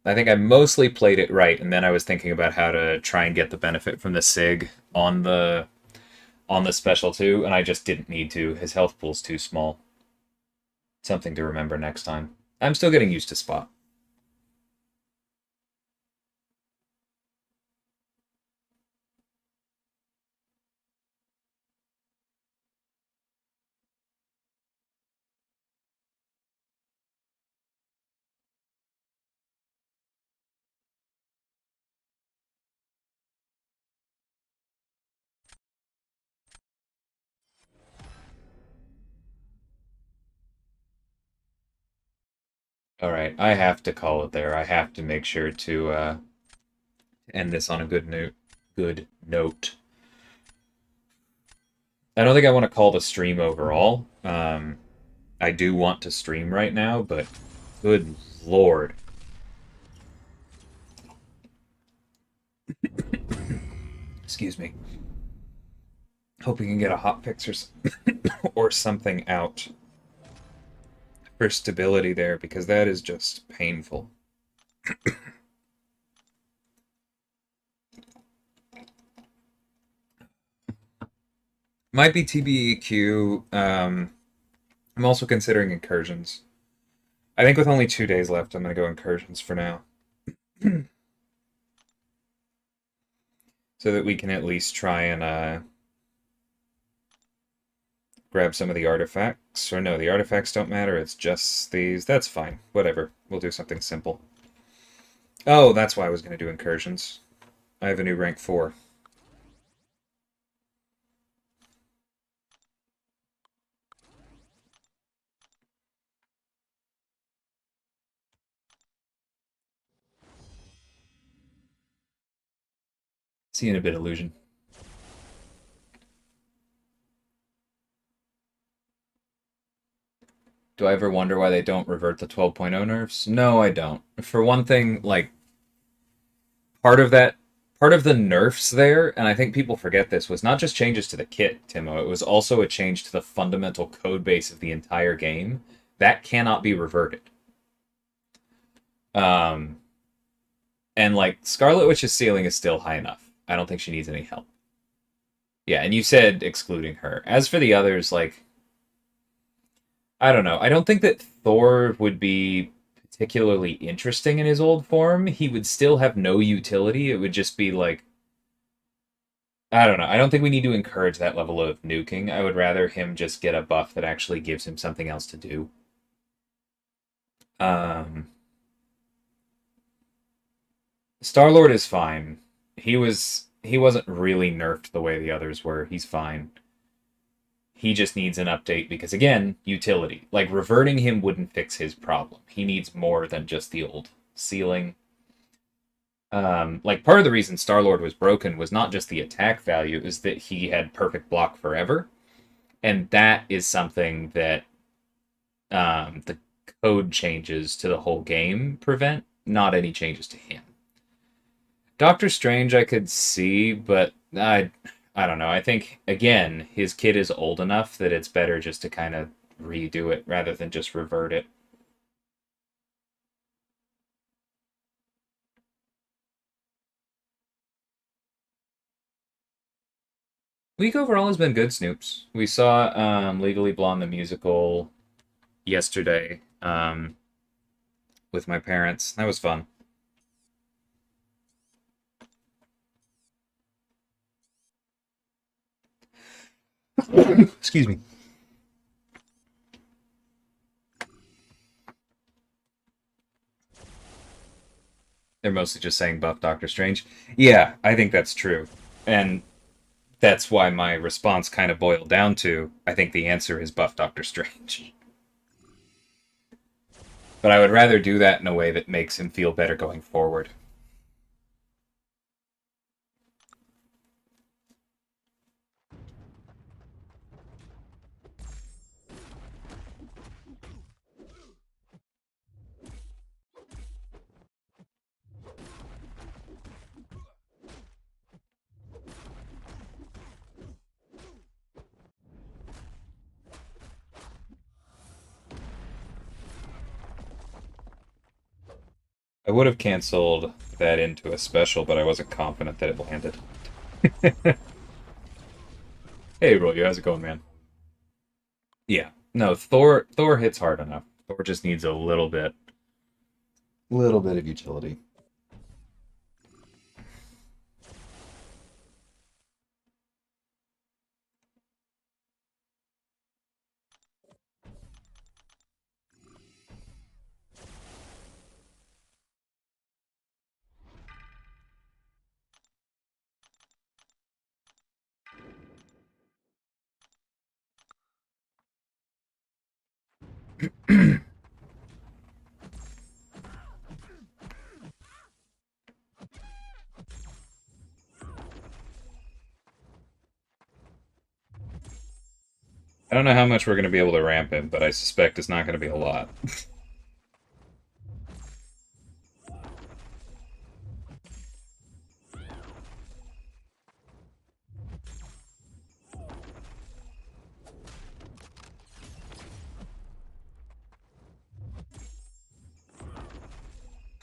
I think I mostly played it right, and then I was thinking about how to try and get the benefit from the Sig on the special too, and I just didn't need to. His health pool's too small. Something to remember next time. I'm still getting used to Spot. All right, I have to call it there. I have to make sure to end this on a good note. Good note. I don't think I want to call the stream overall. I do want to stream right now, but good lord. Excuse me. Hope we can get a hot fix or something out for stability there, because that is just painful. Might be TBEQ. I'm also considering incursions. I think with only 2 days left, I'm going to go incursions for now. So that we can at least try and grab some of the artifacts. Or no, the artifacts don't matter, it's just these. That's fine. Whatever. We'll do something simple. Oh, that's why I was going to do incursions. I have a new rank 4. See you in a bit, Illusion. Do I ever wonder why they don't revert the 12.0 nerfs? No, I don't. For one thing, like, part of that part of the nerfs there, and I think people forget this, was not just changes to the kit, Timo. It was also a change to the fundamental code base of the entire game. That cannot be reverted. Um, and like Scarlet Witch's ceiling is still high enough. I don't think she needs any help. Yeah, and you said excluding her. As for the others, like, I don't know. I don't think that Thor would be particularly interesting in his old form. He would still have no utility. It would just be like, I don't know. I don't think we need to encourage that level of nuking. I would rather him just get a buff that actually gives him something else to do. Um, Star-Lord is fine. He wasn't really nerfed the way the others were. He's fine. He just needs an update because again, utility. Like reverting him wouldn't fix his problem. He needs more than just the old ceiling. Like part of the reason Star-Lord was broken was not just the attack value, it was that he had perfect block forever. And that is something that the code changes to the whole game prevent, not any changes to him. Doctor Strange I could see, but I don't know. I think again, his kid is old enough that it's better just to kind of redo it rather than just revert it. Week overall has been good, Snoops. We saw Legally Blonde the musical yesterday with my parents. That was fun. Excuse me. They're mostly just saying buff Doctor Strange. Yeah, I think that's true. And that's why my response kind of boiled down to I think the answer is buff Doctor Strange. But I would rather do that in a way that makes him feel better going forward. I would have canceled that into a special, but I wasn't confident that it landed. Hey, Roy, how's it going, man? Yeah. No, Thor hits hard enough. Thor just needs a little bit of utility. I don't know how much we're going to be able to ramp him, but I suspect it's not going to be a lot.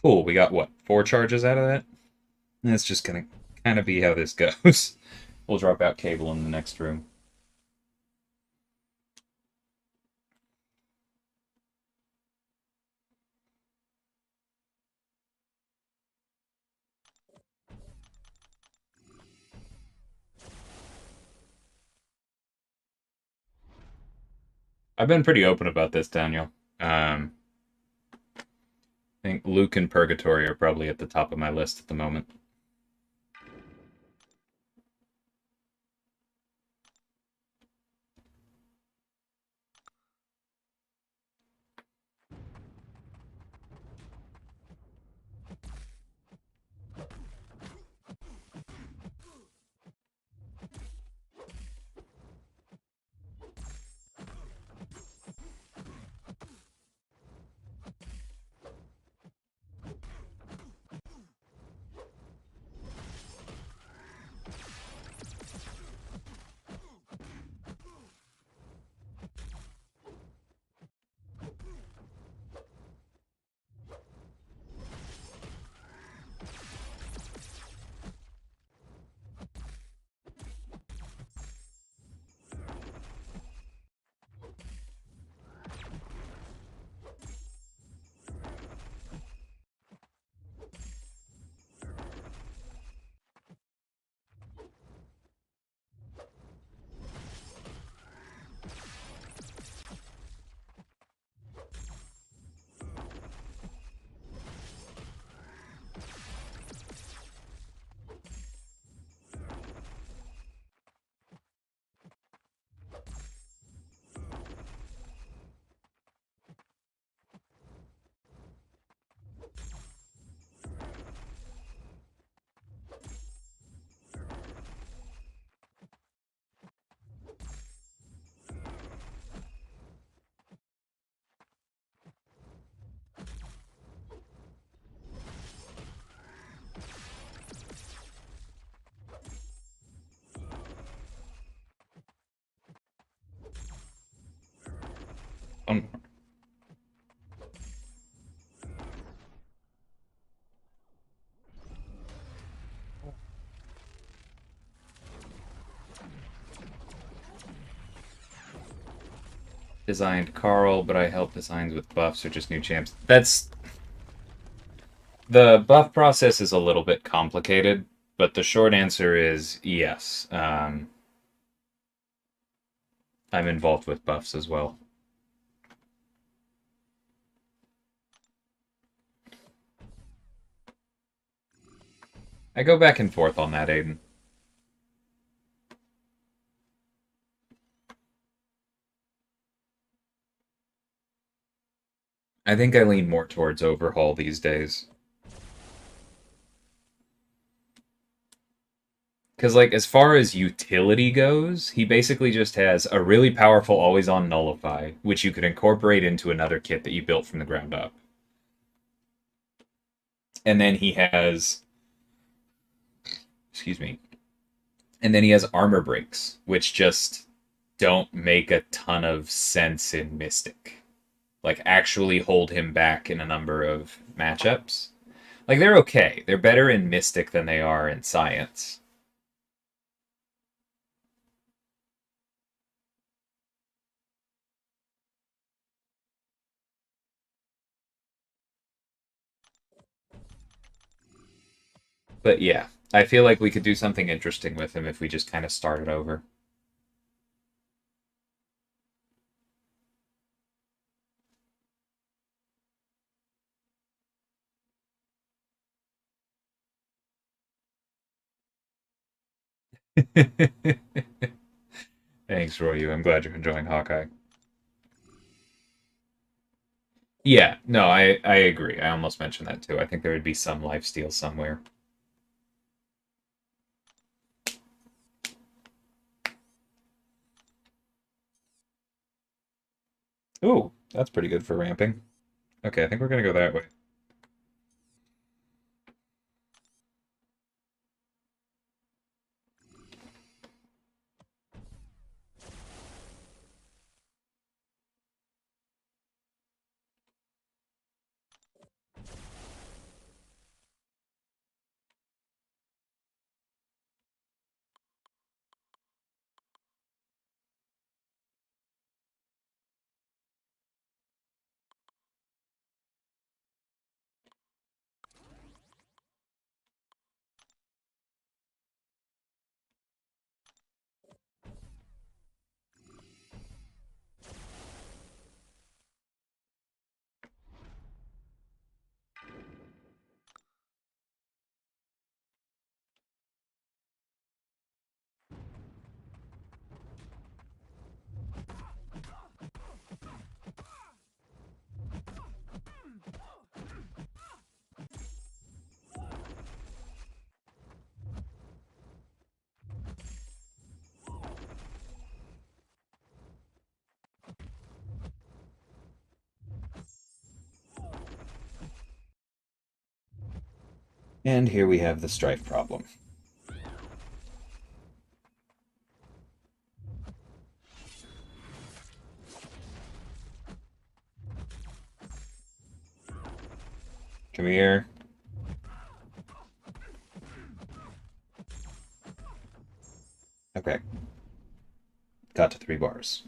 Cool, we got what, 4 charges out of that? That's just going to kind of be how this goes. We'll drop out Cable in the next room. I've been pretty open about this, Daniel. I think Luke and Purgatory are probably at the top of my list at the moment. Um, designed Carl, but I help designs with buffs or just new champs. That's the buff process is a little bit complicated, but the short answer is yes. I'm involved with buffs as well. I go back and forth on that, Aiden. I think I lean more towards overhaul these days. Because, like, as far as utility goes, he basically just has a really powerful always on nullify, which you could incorporate into another kit that you built from the ground up. And then he has, excuse me, and then he has armor breaks, which just don't make a ton of sense in Mystic. Like, actually hold him back in a number of matchups. Like, they're okay. They're better in Mystic than they are in Science. But yeah, I feel like we could do something interesting with him if we just kind of started over. Thanks, Royu. I'm glad you're enjoying Hawkeye. Yeah, no, I agree. I almost mentioned that too. I think there would be some lifesteal somewhere. Ooh, that's pretty good for ramping. Okay, I think we're gonna go that way. And here we have the Stryfe problem. Come here. Okay. Got to 3 bars.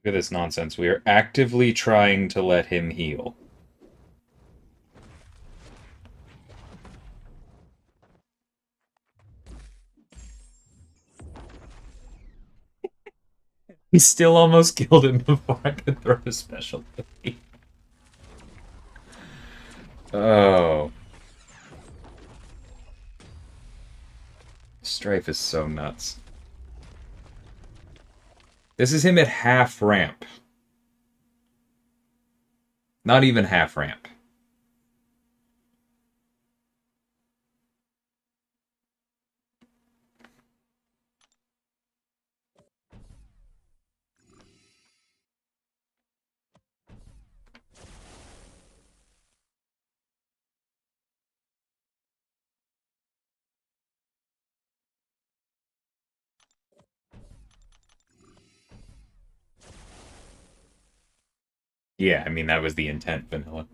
Look at this nonsense. We are actively trying to let him heal. He still almost killed him before I could throw a special. Oh. Stryfe is so nuts. This is him at half ramp. Not even half ramp. Yeah, I mean, that was the intent, Vanilla.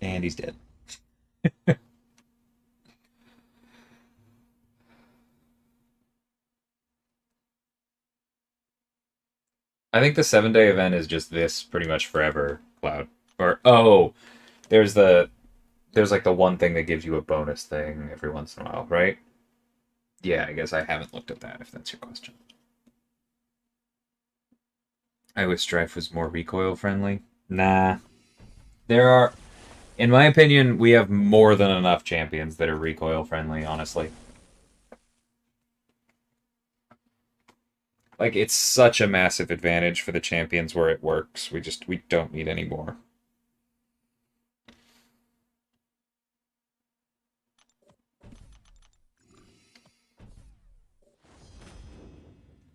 And he's dead. I think the 7-day event is just this pretty much forever, Cloud. Or, oh, there's like the one thing that gives you a bonus thing every once in a while, right? Yeah, I guess I haven't looked at that, if that's your question. I wish Stryfe was more recoil friendly. Nah. There are, in my opinion, we have more than enough champions that are recoil friendly, honestly. Like, it's such a massive advantage for the champions where it works. We don't need any more.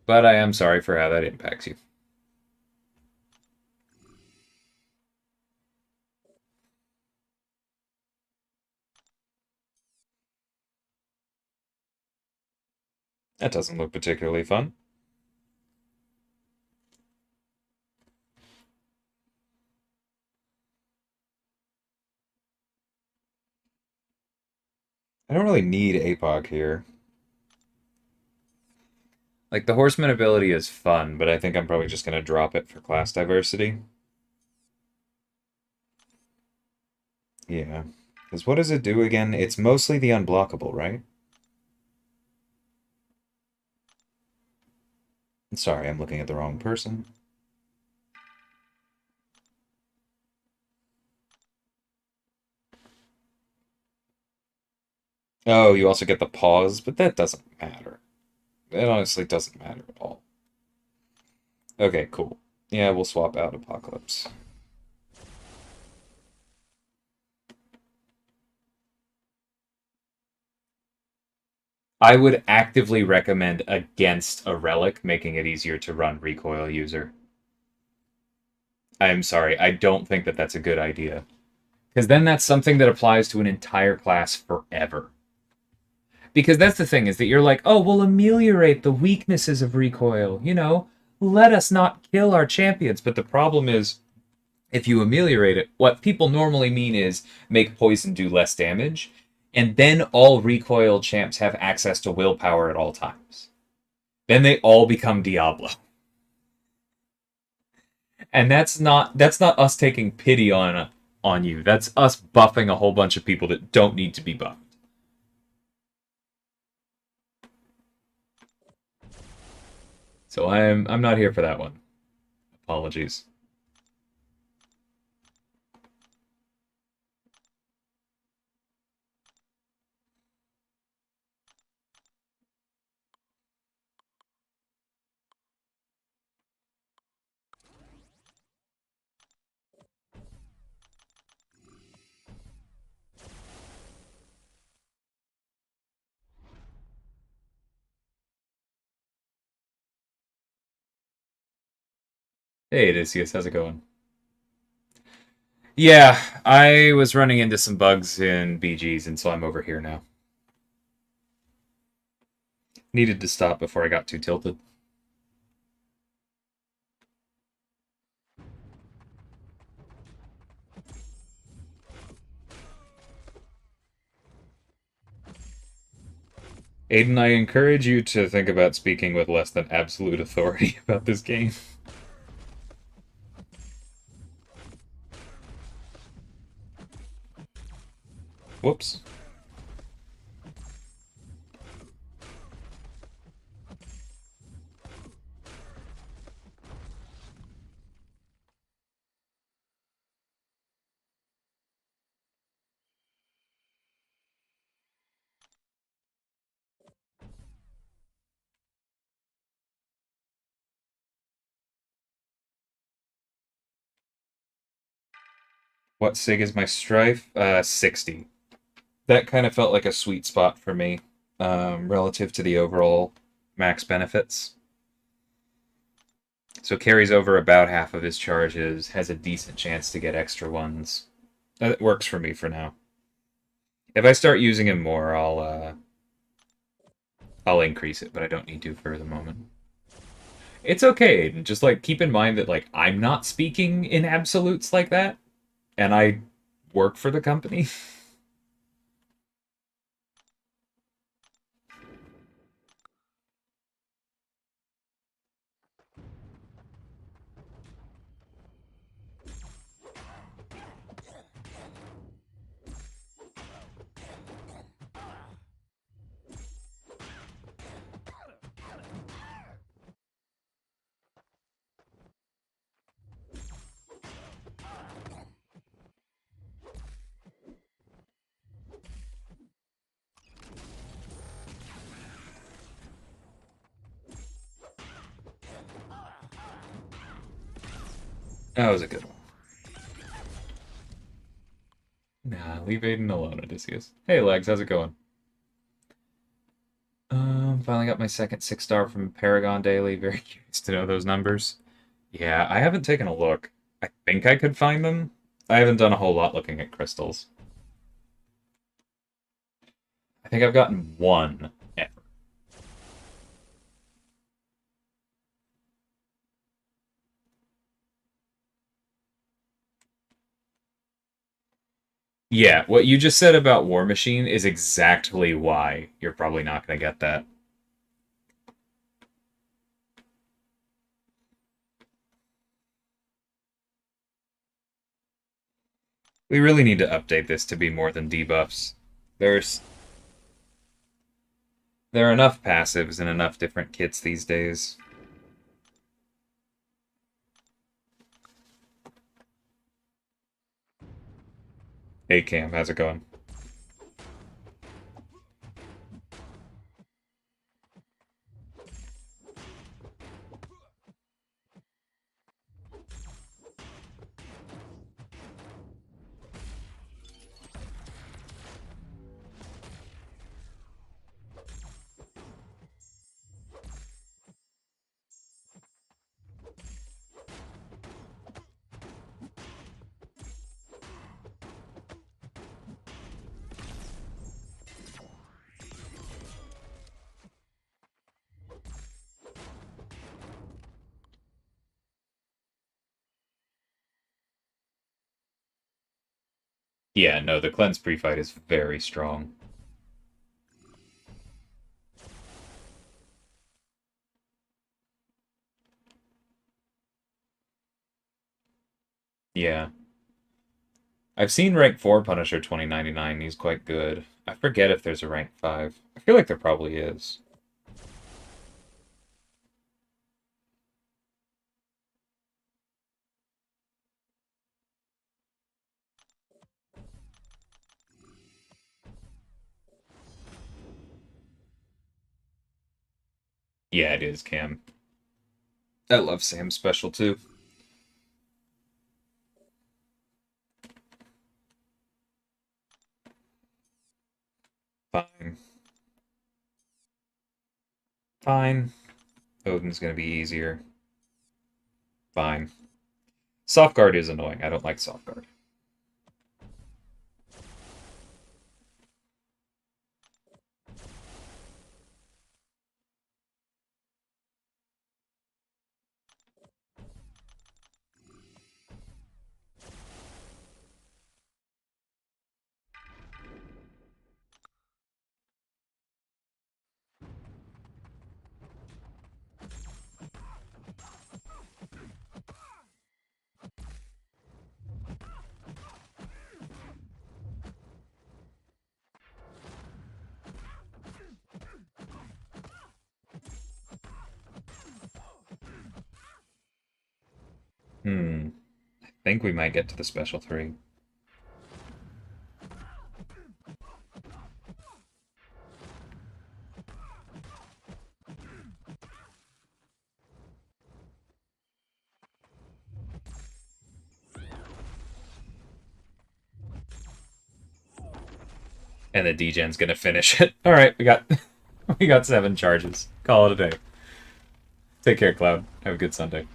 But I am sorry for how that impacts you. That doesn't look particularly fun. I don't really need APOC here. Like, the Horseman ability is fun, but I think I'm probably just going to drop it for class diversity. Yeah. Because what does it do again? It's mostly the unblockable, right? Sorry, I'm looking at the wrong person. Oh, you also get the pause, but that doesn't matter. It honestly doesn't matter at all. Okay, cool. Yeah, we'll swap out Apocalypse. I would actively recommend against a relic, making it easier to run recoil user. I'm sorry, I don't think that that's a good idea. Because then that's something that applies to an entire class forever. Because that's the thing, is that you're like, oh, we'll ameliorate the weaknesses of recoil. You know, let us not kill our champions. But the problem is, if you ameliorate it, what people normally mean is make poison do less damage, and then all recoil champs have access to willpower at all times. Then they all become Diablo. And that's not us taking pity on you. That's us buffing a whole bunch of people that don't need to be buffed. So I'm not here for that one. Apologies. Hey, Odysseus, how's it going? Yeah, I was running into some bugs in BGs, and so I'm over here now. Needed to stop before I got too tilted. Aiden, I encourage you to think about speaking with less than absolute authority about this game. Whoops. What SIG is my Stryfe? 60. That kind of felt like a sweet spot for me, relative to the overall max benefits. So carries over about half of his charges, has a decent chance to get extra ones. That works for me for now. If I start using him more, I'll increase it, but I don't need to for the moment. It's okay, Aiden. Just like keep in mind that like I'm not speaking in absolutes like that, and I work for the company. That was a good one. Nah, leave Aiden alone, Odysseus. Hey, Legs, how's it going? Finally got my second 6-star from Paragon Daily. Very curious to know those numbers. Yeah, I haven't taken a look. I think I could find them. I haven't done a whole lot looking at crystals. I think I've gotten one ever. Yeah, what you just said about War Machine is exactly why you're probably not going to get that. We really need to update this to be more than debuffs. There's there are enough passives and enough different kits these days. Hey Cam, how's it going? Yeah, no, the cleanse pre-fight is very strong. Yeah. I've seen rank 4 Punisher 2099, he's quite good. I forget if there's a rank 5. I feel like there probably is. Yeah, it is, Cam. I love Sam's special too. Fine. Fine. Odin's gonna be easier. Fine. Soft guard is annoying. I don't like soft guard. I think we might get to the special 3. And the degen's gonna finish it. Alright, we got 7 charges. Call it a day. Take care, Cloud. Have a good Sunday.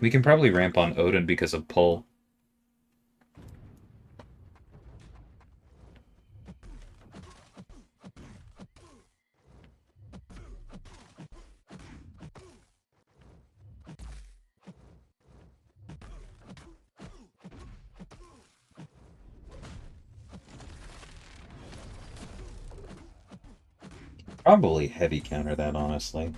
We can probably ramp on Odin because of pull. Probably heavy counter that, honestly.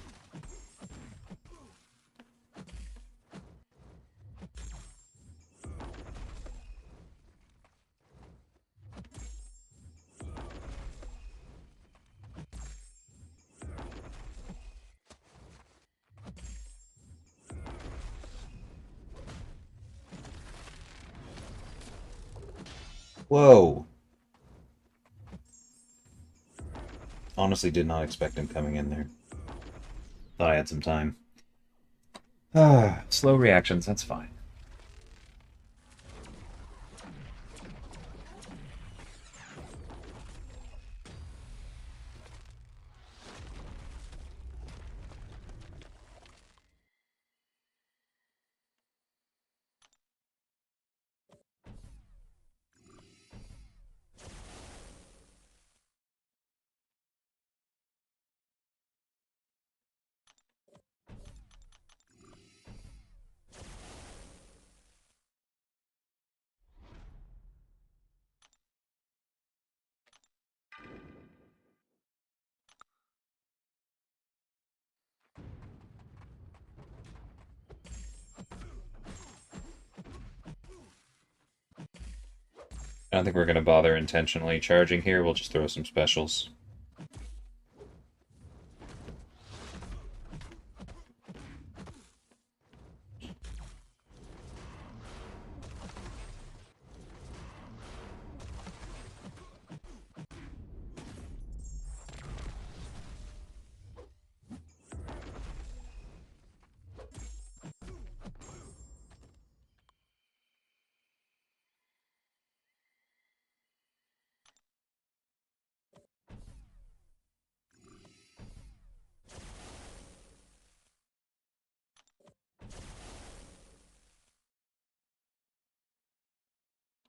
Whoa. Honestly did not expect him coming in there. Thought I had some time. Slow reactions, that's fine. I don't think we're going to bother intentionally charging here. We'll just throw some specials.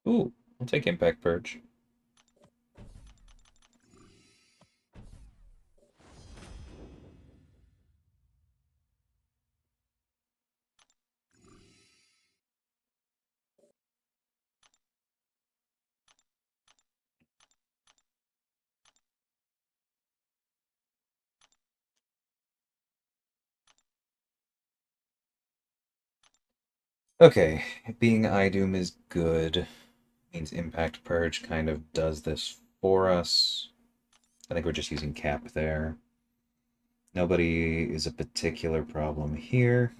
Ooh, I'll take Impact Purge. Okay, being Idoom is good. Means Impact Purge kind of does this for us. I think we're just using Cap there. Nobody is a particular problem here.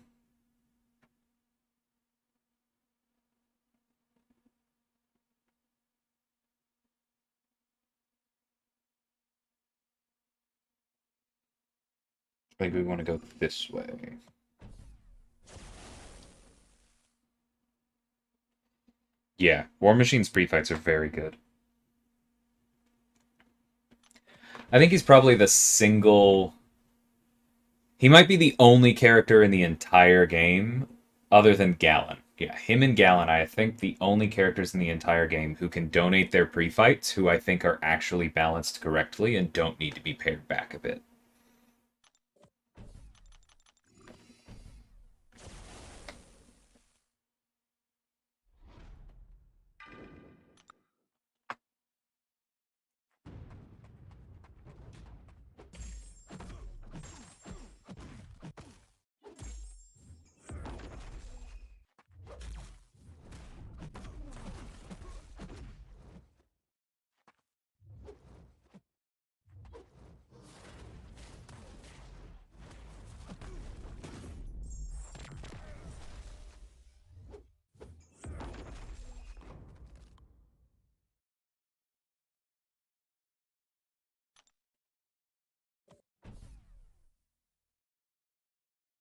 Maybe we want to go this way. Yeah, War Machine's pre-fights are very good. I think he's probably the single... He might be the only character in the entire game other than Gallon. Yeah, him and Gallon, I think the only characters in the entire game who can donate their pre-fights, who I think are actually balanced correctly and don't need to be pared back a bit.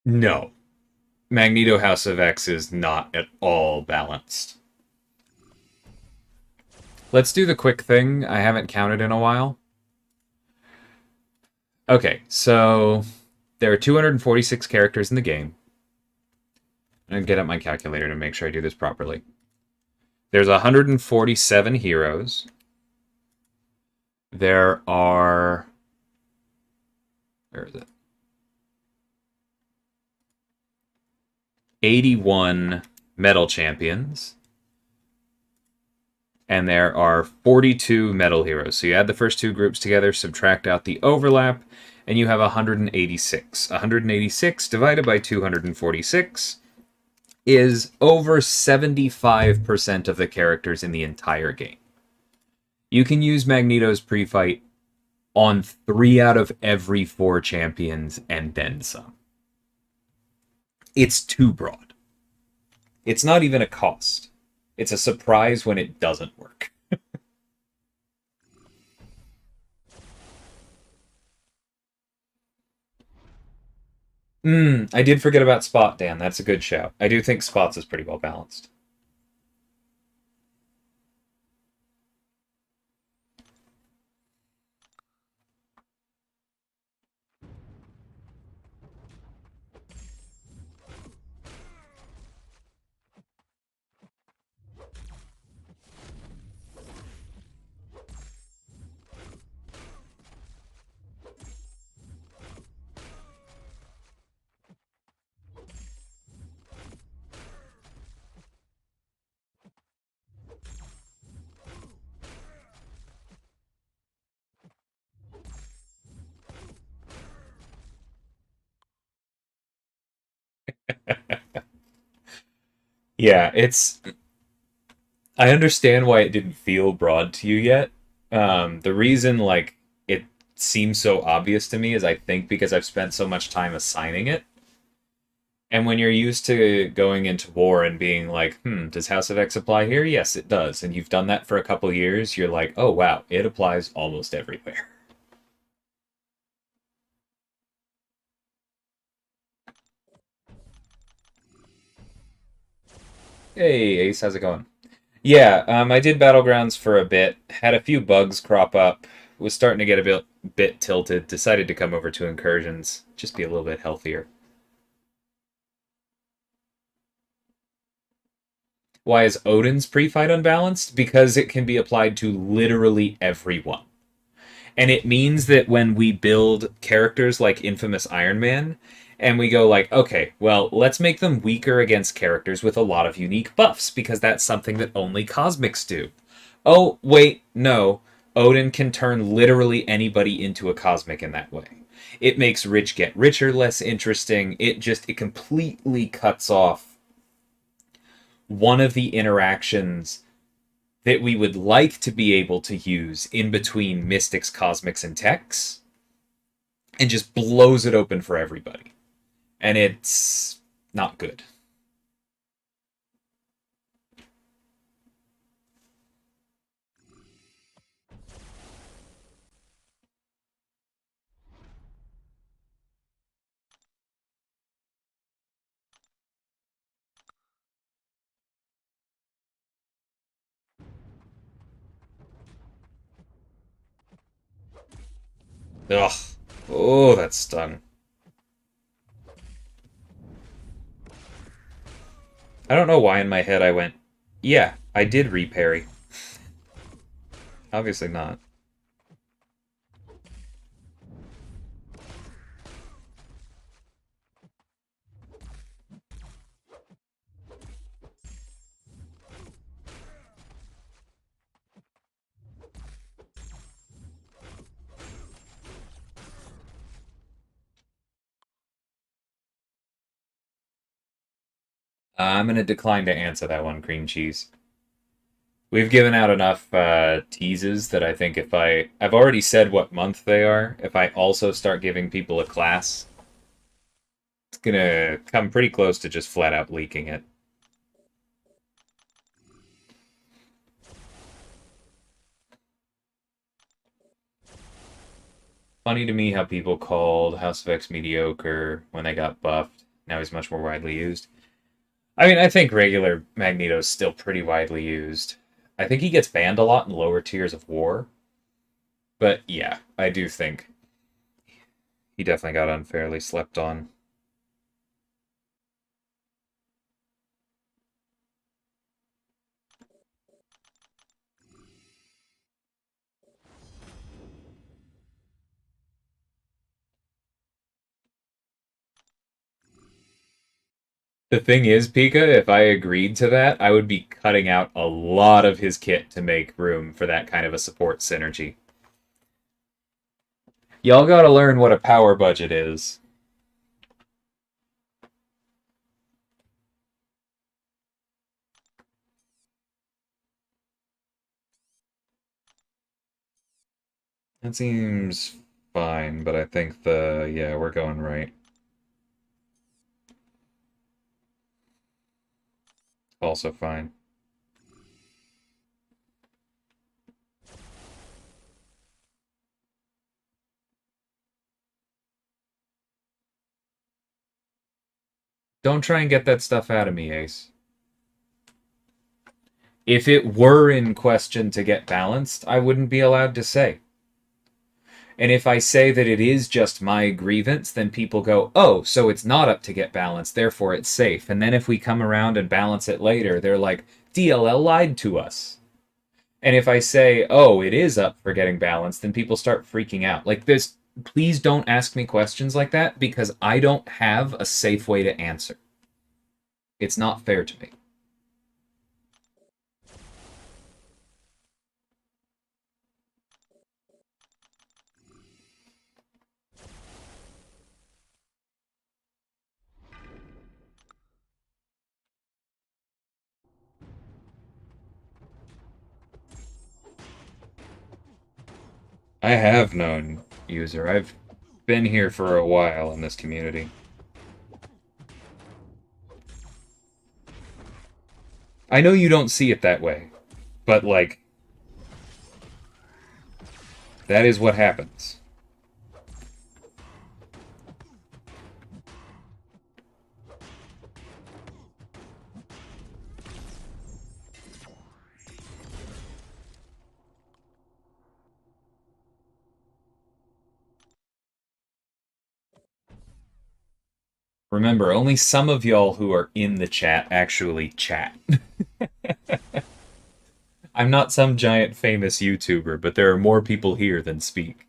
No. Magneto House of X is not at all balanced. Let's do the quick thing I haven't counted in a while. Okay, so there are 246 characters in the game. I'm going to get up my calculator to make sure I do this properly. There's 147 heroes. There are... Where is it? 81 metal champions. And there are 42 metal heroes. So you add the first two groups together, subtract out the overlap, and you have 186. 186 divided by 246 is over 75% of the characters in the entire game. You can use Magneto's pre-fight on 3 out of every 4 champions and then some. It's too broad. It's not even a cost. It's a surprise when it doesn't work. I did forget about Spot, Dan. That's a good shout. I do think Spot's is pretty well balanced. Yeah, it's... I understand why it didn't feel broad to you yet. The reason, like, it seems so obvious to me is I think because I've spent so much time assigning it. And when you're used to going into war and being like, does House of X apply here? Yes, it does. And you've done that for a couple years, you're like, oh, wow, it applies almost everywhere. Hey, Ace, how's it going? Yeah, I did Battlegrounds for a bit, had a few bugs crop up, was starting to get a bit tilted, decided to come over to Incursions, just be a little bit healthier. Why is Odin's pre-fight unbalanced? Because it can be applied to literally everyone. And it means that when we build characters like Infamous Iron Man, and we go like, okay, well, let's make them weaker against characters with a lot of unique buffs, because that's something that only Cosmics do. Oh, wait, no. Odin can turn literally anybody into a Cosmic in that way. It makes rich get richer less interesting. It completely cuts off one of the interactions that we would like to be able to use in between Mystics, Cosmics, and Techs. and just blows it open for everybody. And it's not good. Ugh. Oh, that stung. I don't know why in my head I went, yeah, I did reparry. Obviously not. I'm going to decline to answer that one, cream cheese. We've given out enough teases that I think if I've already said what month they are. If I also start giving people a class, it's going to come pretty close to just flat out leaking it. Funny to me how people called House of X mediocre when they got buffed. Now he's much more widely used. I mean, I think regular Magneto's still pretty widely used. I think he gets banned a lot in lower tiers of war. But yeah, I do think he definitely got unfairly slept on. The thing is, Pika, if I agreed to that, I would be cutting out a lot of his kit to make room for that kind of a support synergy. Y'all gotta learn what a power budget is. That seems fine, but I think yeah, we're going right. Also fine. Don't try and get that stuff out of me, Ace. If it were in question to get balanced, I wouldn't be allowed to say. And if I say that it is just my grievance, then people go, oh, so it's not up to get balanced, therefore it's safe. And then if we come around and balance it later, they're like, DLL lied to us. And if I say, oh, it is up for getting balanced, then people start freaking out. Like this, please don't ask me questions like that because I don't have a safe way to answer. It's not fair to me. I have known user. I've been here for a while in this community. I know you don't see it that way, but like, that is what happens. Remember, only some of y'all who are in the chat actually chat. I'm not some giant famous YouTuber, but there are more people here than speak.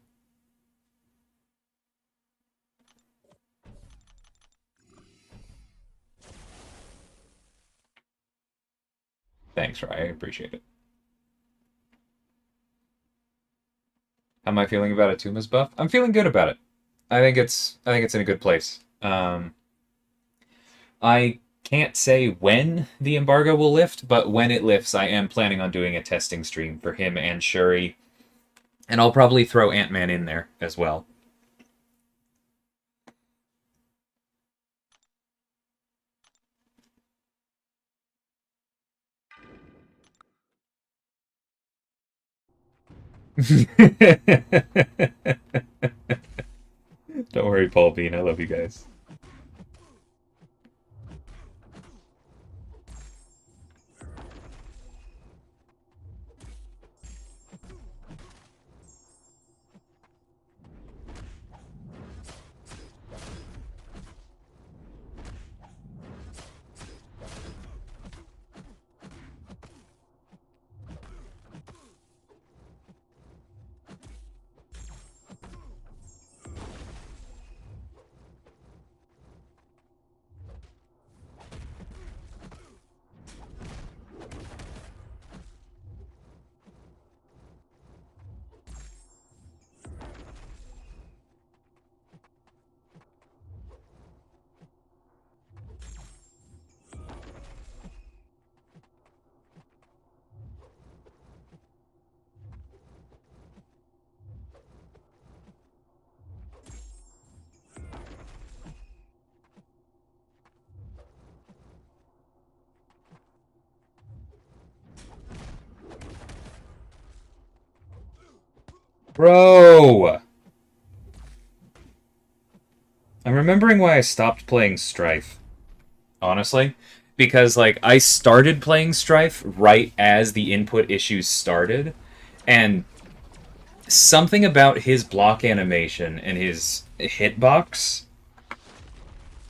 Thanks, Rye. I appreciate it. How am I feeling about Atuma's buff? I'm feeling good about it. I think it's in a good place. I can't say when the embargo will lift, but when it lifts, I am planning on doing a testing stream for him and Shuri. And I'll probably throw Ant-Man in there as well. Don't worry, Paul Bean. I love you guys. Bro! I'm remembering why I stopped playing Stryfe. Honestly. Because, like, I started playing Stryfe right as the input issues started, and something about his block animation and his hitbox,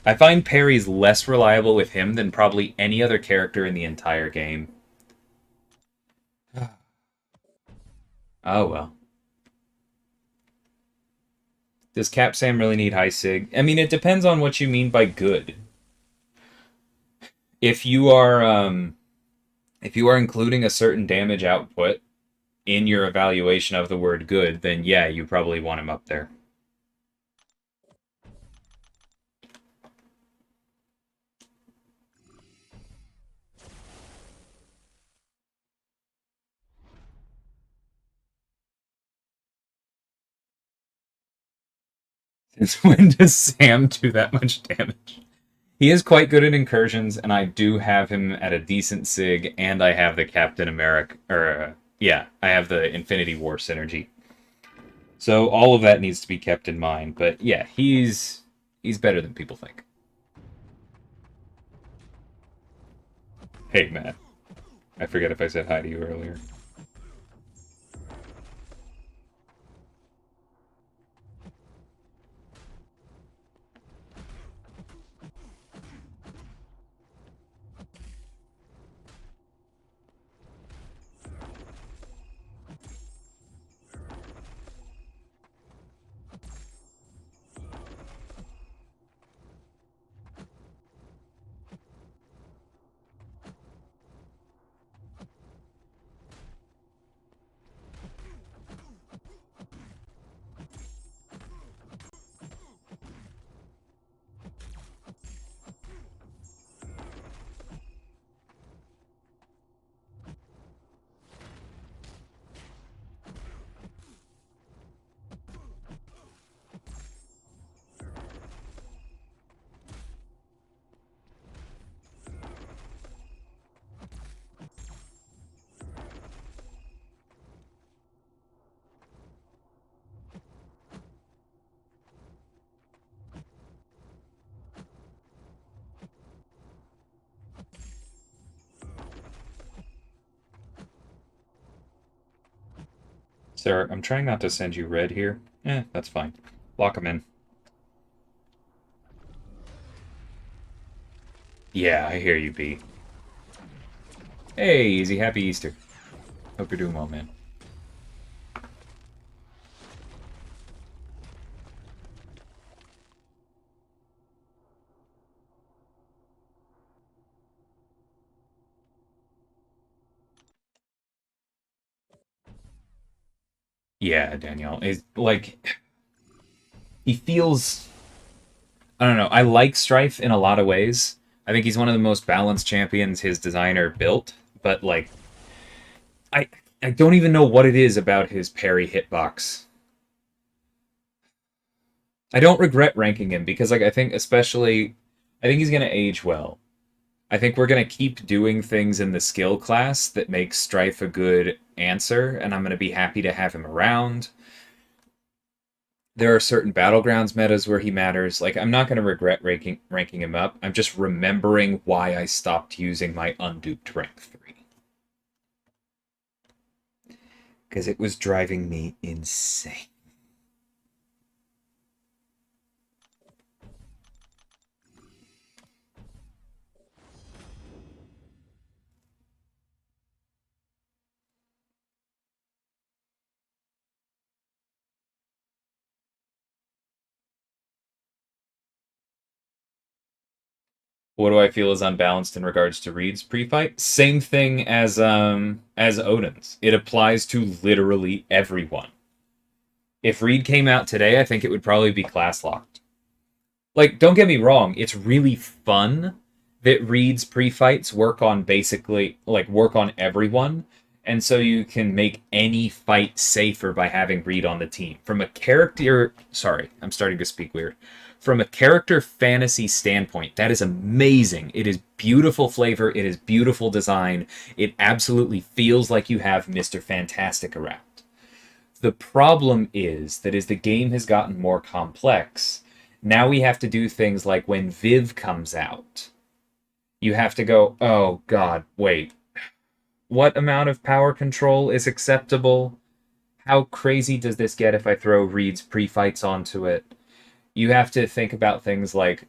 I find parries less reliable with him than probably any other character in the entire game. Oh well. Does Cap Sam really need high sig? I mean, it depends on what you mean by good. If you are including a certain damage output in your evaluation of the word good, then yeah, you probably want him up there. Since when does Sam do that much damage? He is quite good at incursions, and I do have him at a decent sig, and I have the Captain America, yeah, I have the Infinity War synergy. So all of that needs to be kept in mind, but yeah, he's better than people think. Hey, Matt. I forget if I said hi to you earlier. Sarah, I'm trying not to send you red here. That's fine. Lock him in. Yeah, I hear you, B. Hey, Easy, happy Easter. Hope you're doing well, man. Yeah, Danielle. Is like he feels I don't know. I like Stryfe in a lot of ways. I think he's one of the most balanced champions his designer built, but like I I don't even know what it is about his parry hitbox. I don't regret ranking him because like I think he's going to age well. I think we're going to keep doing things in the skill class that makes Stryfe a good answer, and I'm going to be happy to have him around. There are certain Battlegrounds metas where he matters. Like, I'm not going to regret ranking him up. I'm just remembering why I stopped using my unduped rank 3. Because it was driving me insane. What do I feel is unbalanced in regards to Reed's pre-fight? Same thing as Odin's. It applies to literally everyone. If Reed came out today, I think it would probably be class locked. Like, don't get me wrong, it's really fun that Reed's pre-fights work on everyone, and so you can make any fight safer by having Reed on the team. From a character, sorry, I'm starting to speak weird. From a character fantasy standpoint, that is amazing. It is beautiful flavor, it is beautiful design. It absolutely feels like you have Mr. Fantastic around. The problem is that as the game has gotten more complex, now we have to do things like when Viv comes out, you have to go, oh god, wait. What amount of power control is acceptable? How crazy does this get if I throw Reed's pre-fights onto it? You have to think about things like,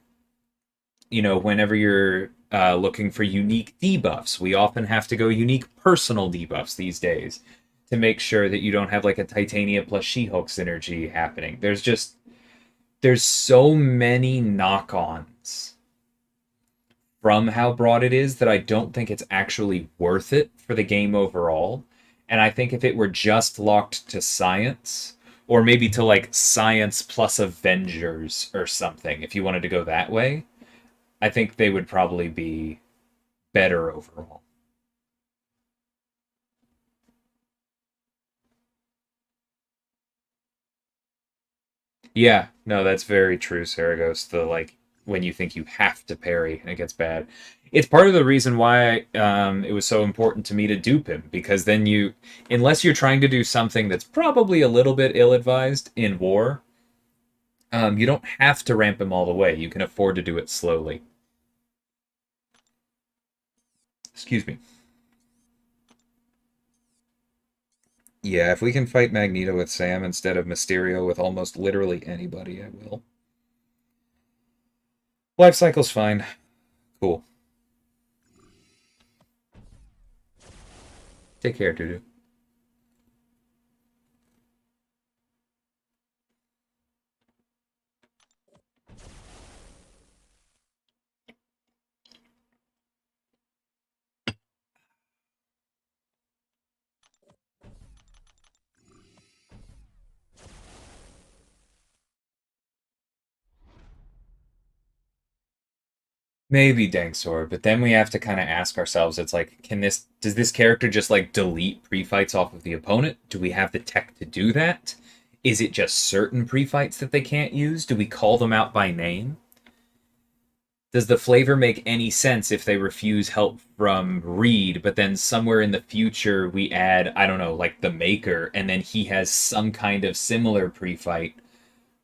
whenever you're looking for unique debuffs, we often have to go unique personal debuffs these days to make sure that you don't have like a Titania plus She-Hulk synergy happening. There's so many knock-ons from how broad it is that I don't think it's actually worth it for the game overall. And I think if it were just locked to science, or maybe to like science plus Avengers or something, if you wanted to go that way, I think they would probably be better overall. Yeah, no, that's very true, Saragos. The like when you think you have to parry and it gets bad. It's part of the reason why it was so important to me to dupe him, because then unless you're trying to do something that's probably a little bit ill-advised in war, you don't have to ramp him all the way. You can afford to do it slowly. Excuse me. Yeah, if we can fight Magneto with Sam instead of Mysterio with almost literally anybody, I will. Life cycle's fine. Cool. Take care, Dudu. Maybe Dangsor, but then we have to kind of ask ourselves, it's like, does this character just like delete pre-fights off of the opponent? Do we have the tech to do that? Is it just certain pre-fights that they can't use? Do we call them out by name? Does the flavor make any sense if they refuse help from Reed, but then somewhere in the future we add, I don't know, like the Maker, and then he has some kind of similar pre-fight,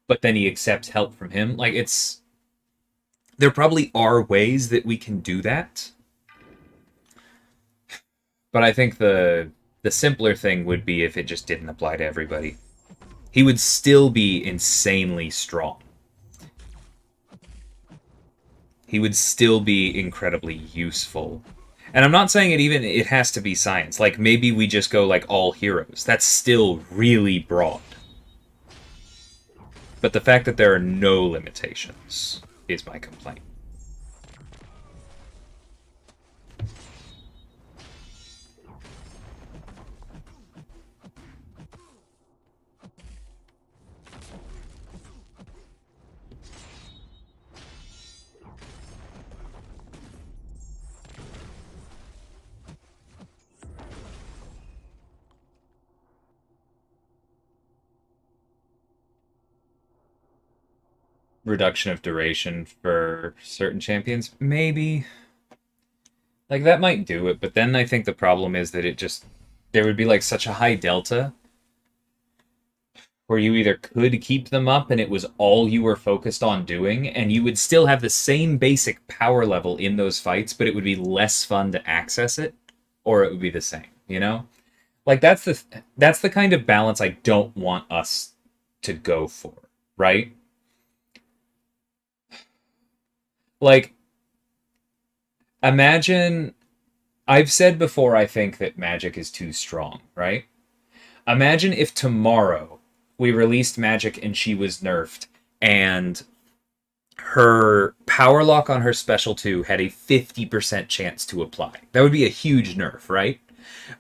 but then he accepts help from him? Like, there probably are ways that we can do that, but I think the simpler thing would be if it just didn't apply to everybody. He would still be insanely strong. He would still be incredibly useful. And I'm not saying it has to be science. Like, maybe we just go like all heroes. That's still really broad. But the fact that there are no limitations is my complaint. Reduction of duration for certain champions, maybe. Like, that might do it, but then I think the problem is that there would be like such a high delta where you either could keep them up and it was all you were focused on doing, and you would still have the same basic power level in those fights, but it would be less fun to access it, or it would be the same, you know? Like that's the kind of balance I don't want us to go for, right? Like imagine I've said before I think that Magic is too strong, right? Imagine if tomorrow we released Magic and she was nerfed and her power lock on her special 2 had a 50% chance to apply. That would be a huge nerf, right?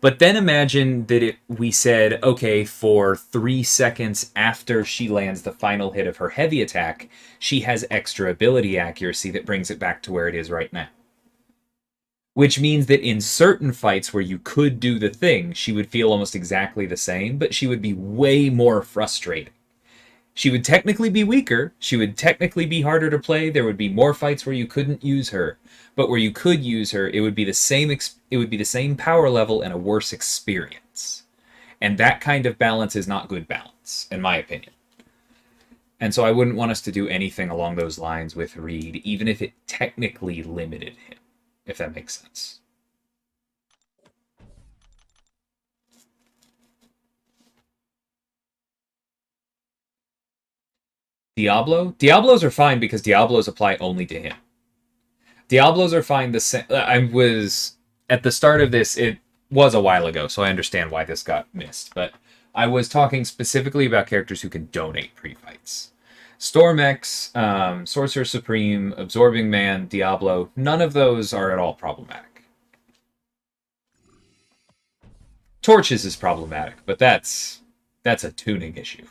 But then imagine that we said, okay, for 3 seconds after she lands the final hit of her heavy attack, she has extra ability accuracy that brings it back to where it is right now. Which means that in certain fights where you could do the thing, she would feel almost exactly the same, but she would be way more frustrating. She would technically be weaker. She would technically be harder to play. There would be more fights where you couldn't use her, but where you could use her, it would be the same. It would be the same power level and a worse experience. And that kind of balance is not good balance, in my opinion. And so I wouldn't want us to do anything along those lines with Reed, even if it technically limited him, if that makes sense. Diablos are fine because Diablos apply only to him. Diablos are fine. The same. I was at the start of this. It was a while ago, so I understand why this got missed. But I was talking specifically about characters who can donate pre-fights. Storm-X, Sorcerer Supreme, Absorbing Man, Diablo. None of those are at all problematic. Torches is problematic, but that's a tuning issue.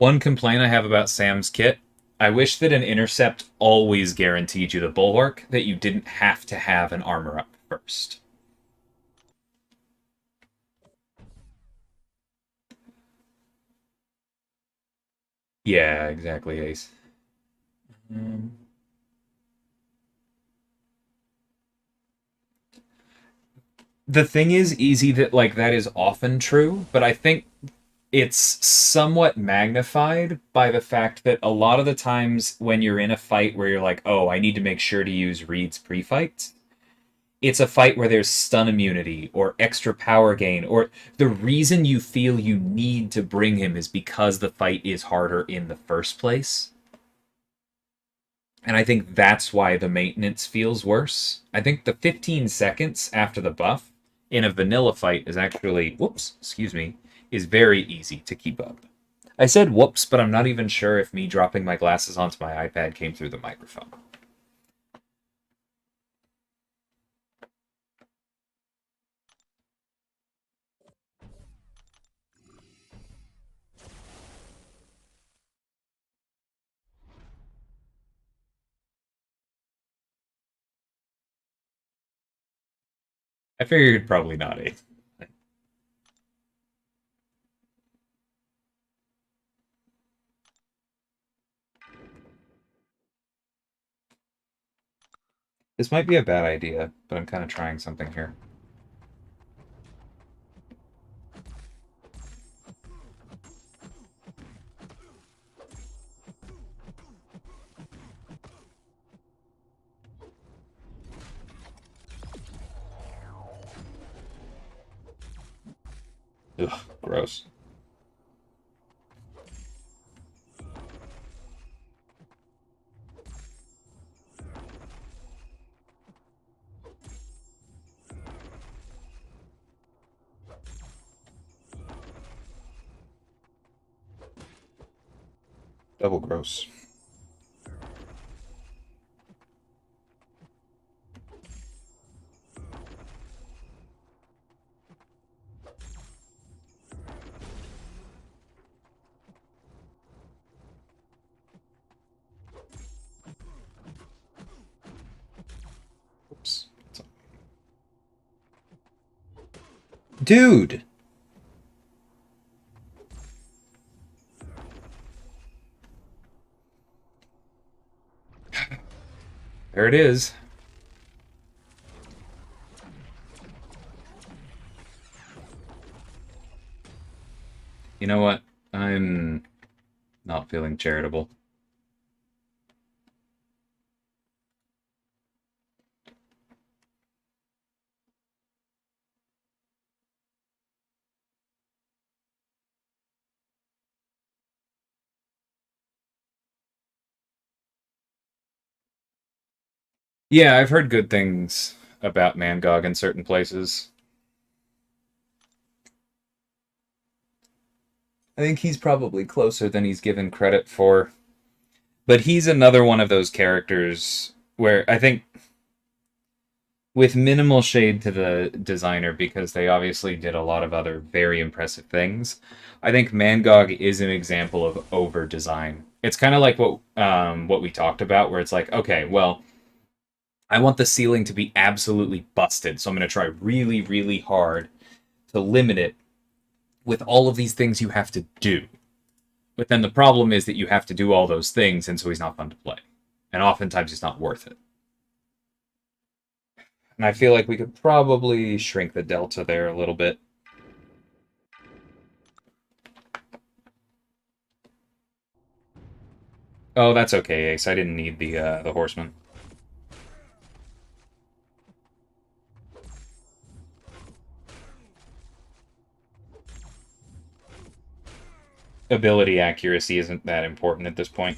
One complaint I have about Sam's kit, I wish that an intercept always guaranteed you the bulwark, that you didn't have to have an armor up first. Yeah, exactly, Ace. Um, the thing is, easy that like that is often true, but I think it's somewhat magnified by the fact that a lot of the times when you're in a fight where you're like, oh, I need to make sure to use Reed's pre-fight, it's a fight where there's stun immunity or extra power gain, or the reason you feel you need to bring him is because the fight is harder in the first place. And I think that's why the maintenance feels worse. I think the 15 seconds after the buff in a vanilla fight is actually, whoops, excuse me, is very easy to keep up. I said whoops, but I'm not even sure if me dropping my glasses onto my iPad came through the microphone. I figured probably not a. This might be a bad idea, but I'm kind of trying something here. Ugh, gross. Double gross. Oops. Dude! There it is. You know what? I'm not feeling charitable. Yeah, I've heard good things about Mangog in certain places. I think he's probably closer than he's given credit for. But he's another one of those characters where I think, with minimal shade to the designer, because they obviously did a lot of other very impressive things, I think Mangog is an example of over design. It's kind of like what we talked about, where it's like, okay, well, I want the ceiling to be absolutely busted, so I'm going to try really, really hard to limit it with all of these things you have to do. But then the problem is that you have to do all those things, and so he's not fun to play. And oftentimes he's not worth it. And I feel like we could probably shrink the delta there a little bit. Oh, that's okay, Ace. I didn't need the horseman. Ability accuracy isn't that important at this point.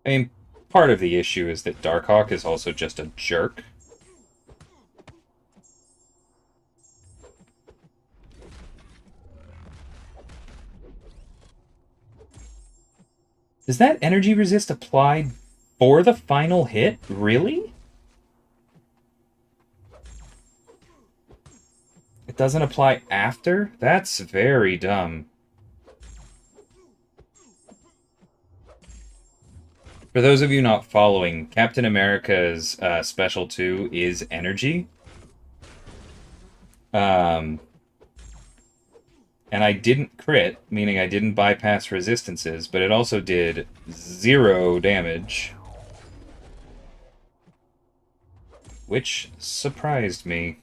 I mean, part of the issue is that Darkhawk is also just a jerk. Does that energy resist apply for the final hit? Really? It doesn't apply after? That's very dumb. For those of you not following, Captain America's Special 2 is energy. And I didn't crit, meaning I didn't bypass resistances, but it also did 0 damage. Which surprised me.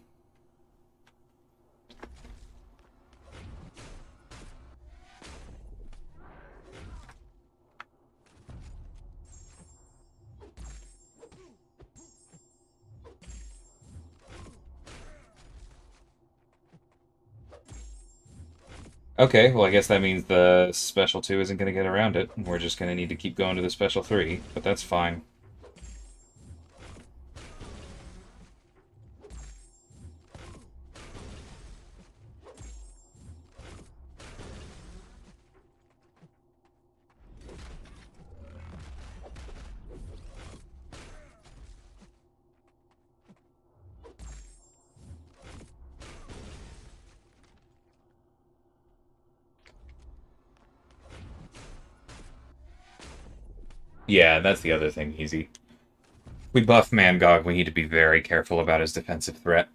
Okay, well I guess that means the Special 2 isn't going to get around it. We're just going to need to keep going to the Special 3, but that's fine. Yeah, that's the other thing, Easy. We buff Mangog, we need to be very careful about his defensive threat.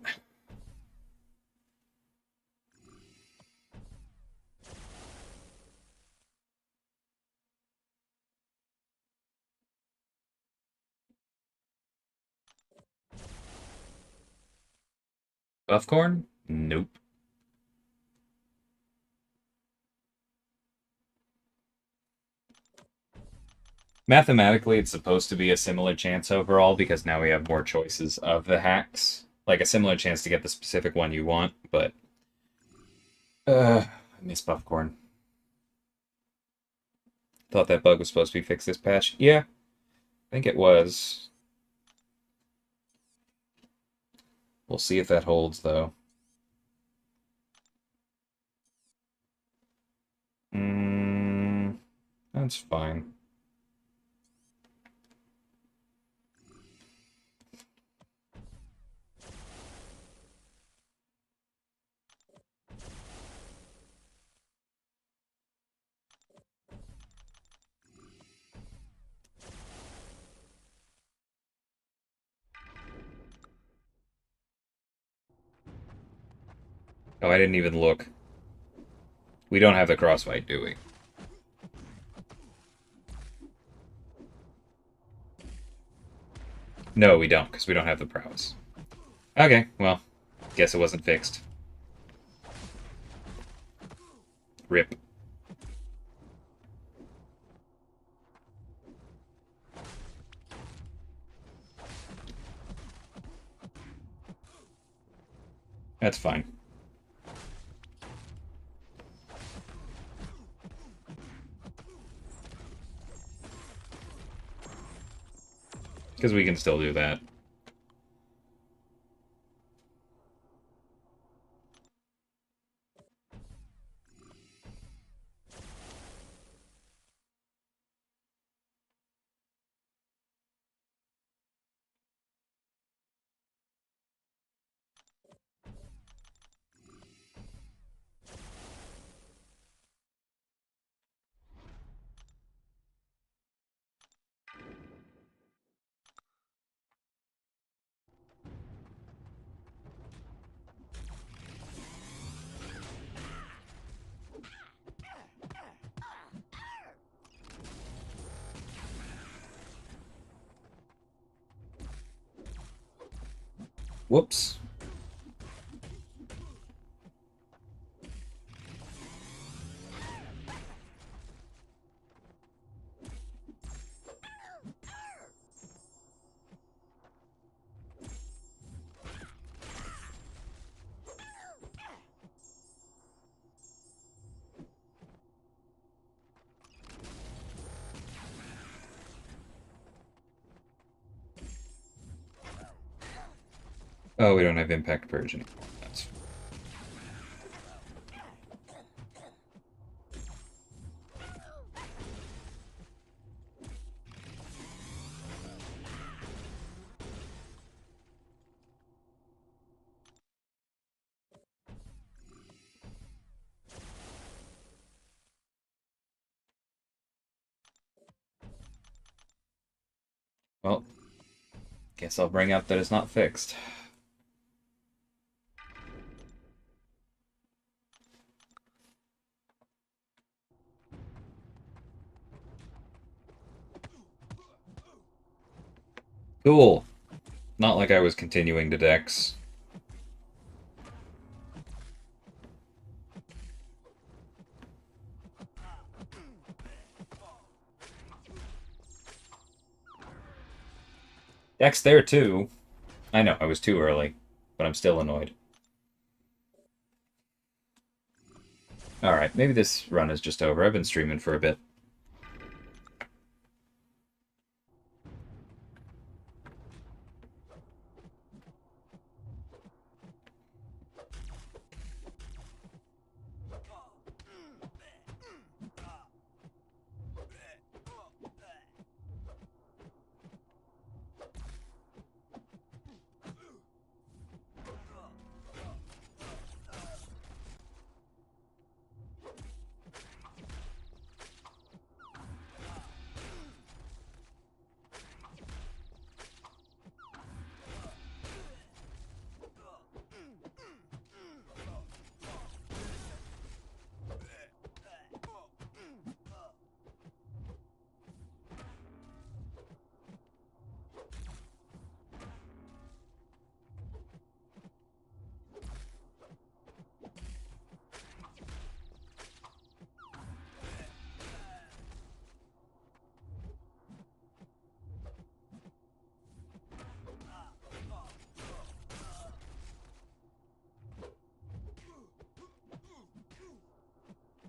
Buffcorn? Nope. Mathematically, it's supposed to be a similar chance overall because now we have more choices of the hacks. Like a similar chance to get the specific one you want, but... I miss Buffcorn. Thought that bug was supposed to be fixed this patch. Yeah, I think it was. We'll see if that holds, though. That's fine. Oh, I didn't even look. We don't have the crossfight, do we? No, we don't, because we don't have the prowess. Okay, well, guess it wasn't fixed. Rip. That's fine. Because we can still do that. Whoops. Oh, we don't have impact purge anymore. That's... Well, guess I'll bring up that it's not fixed. Cool. Not like I was continuing to Dex. Dex there too. I know, I was too early, but I'm still annoyed. Alright, maybe this run is just over. I've been streaming for a bit.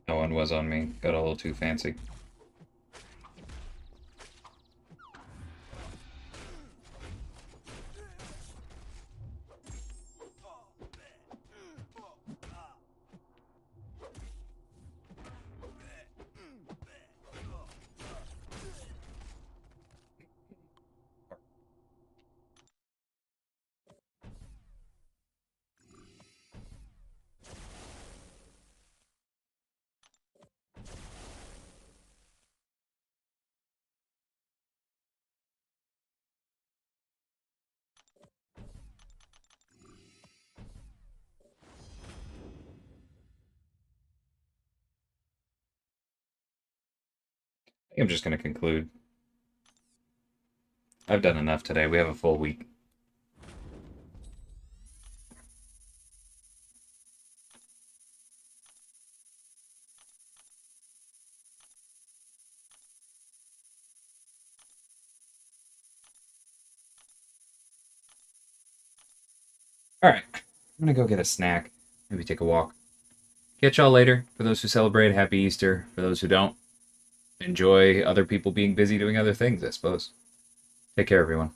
No one was on me. Got a little too fancy. think I'm just going to conclude. I've done enough today. We have a full week. All right. I'm going to go get a snack. Maybe take a walk. Catch y'all later. For those who celebrate, happy Easter. For those who don't, enjoy other people being busy doing other things, I suppose. Take care, everyone.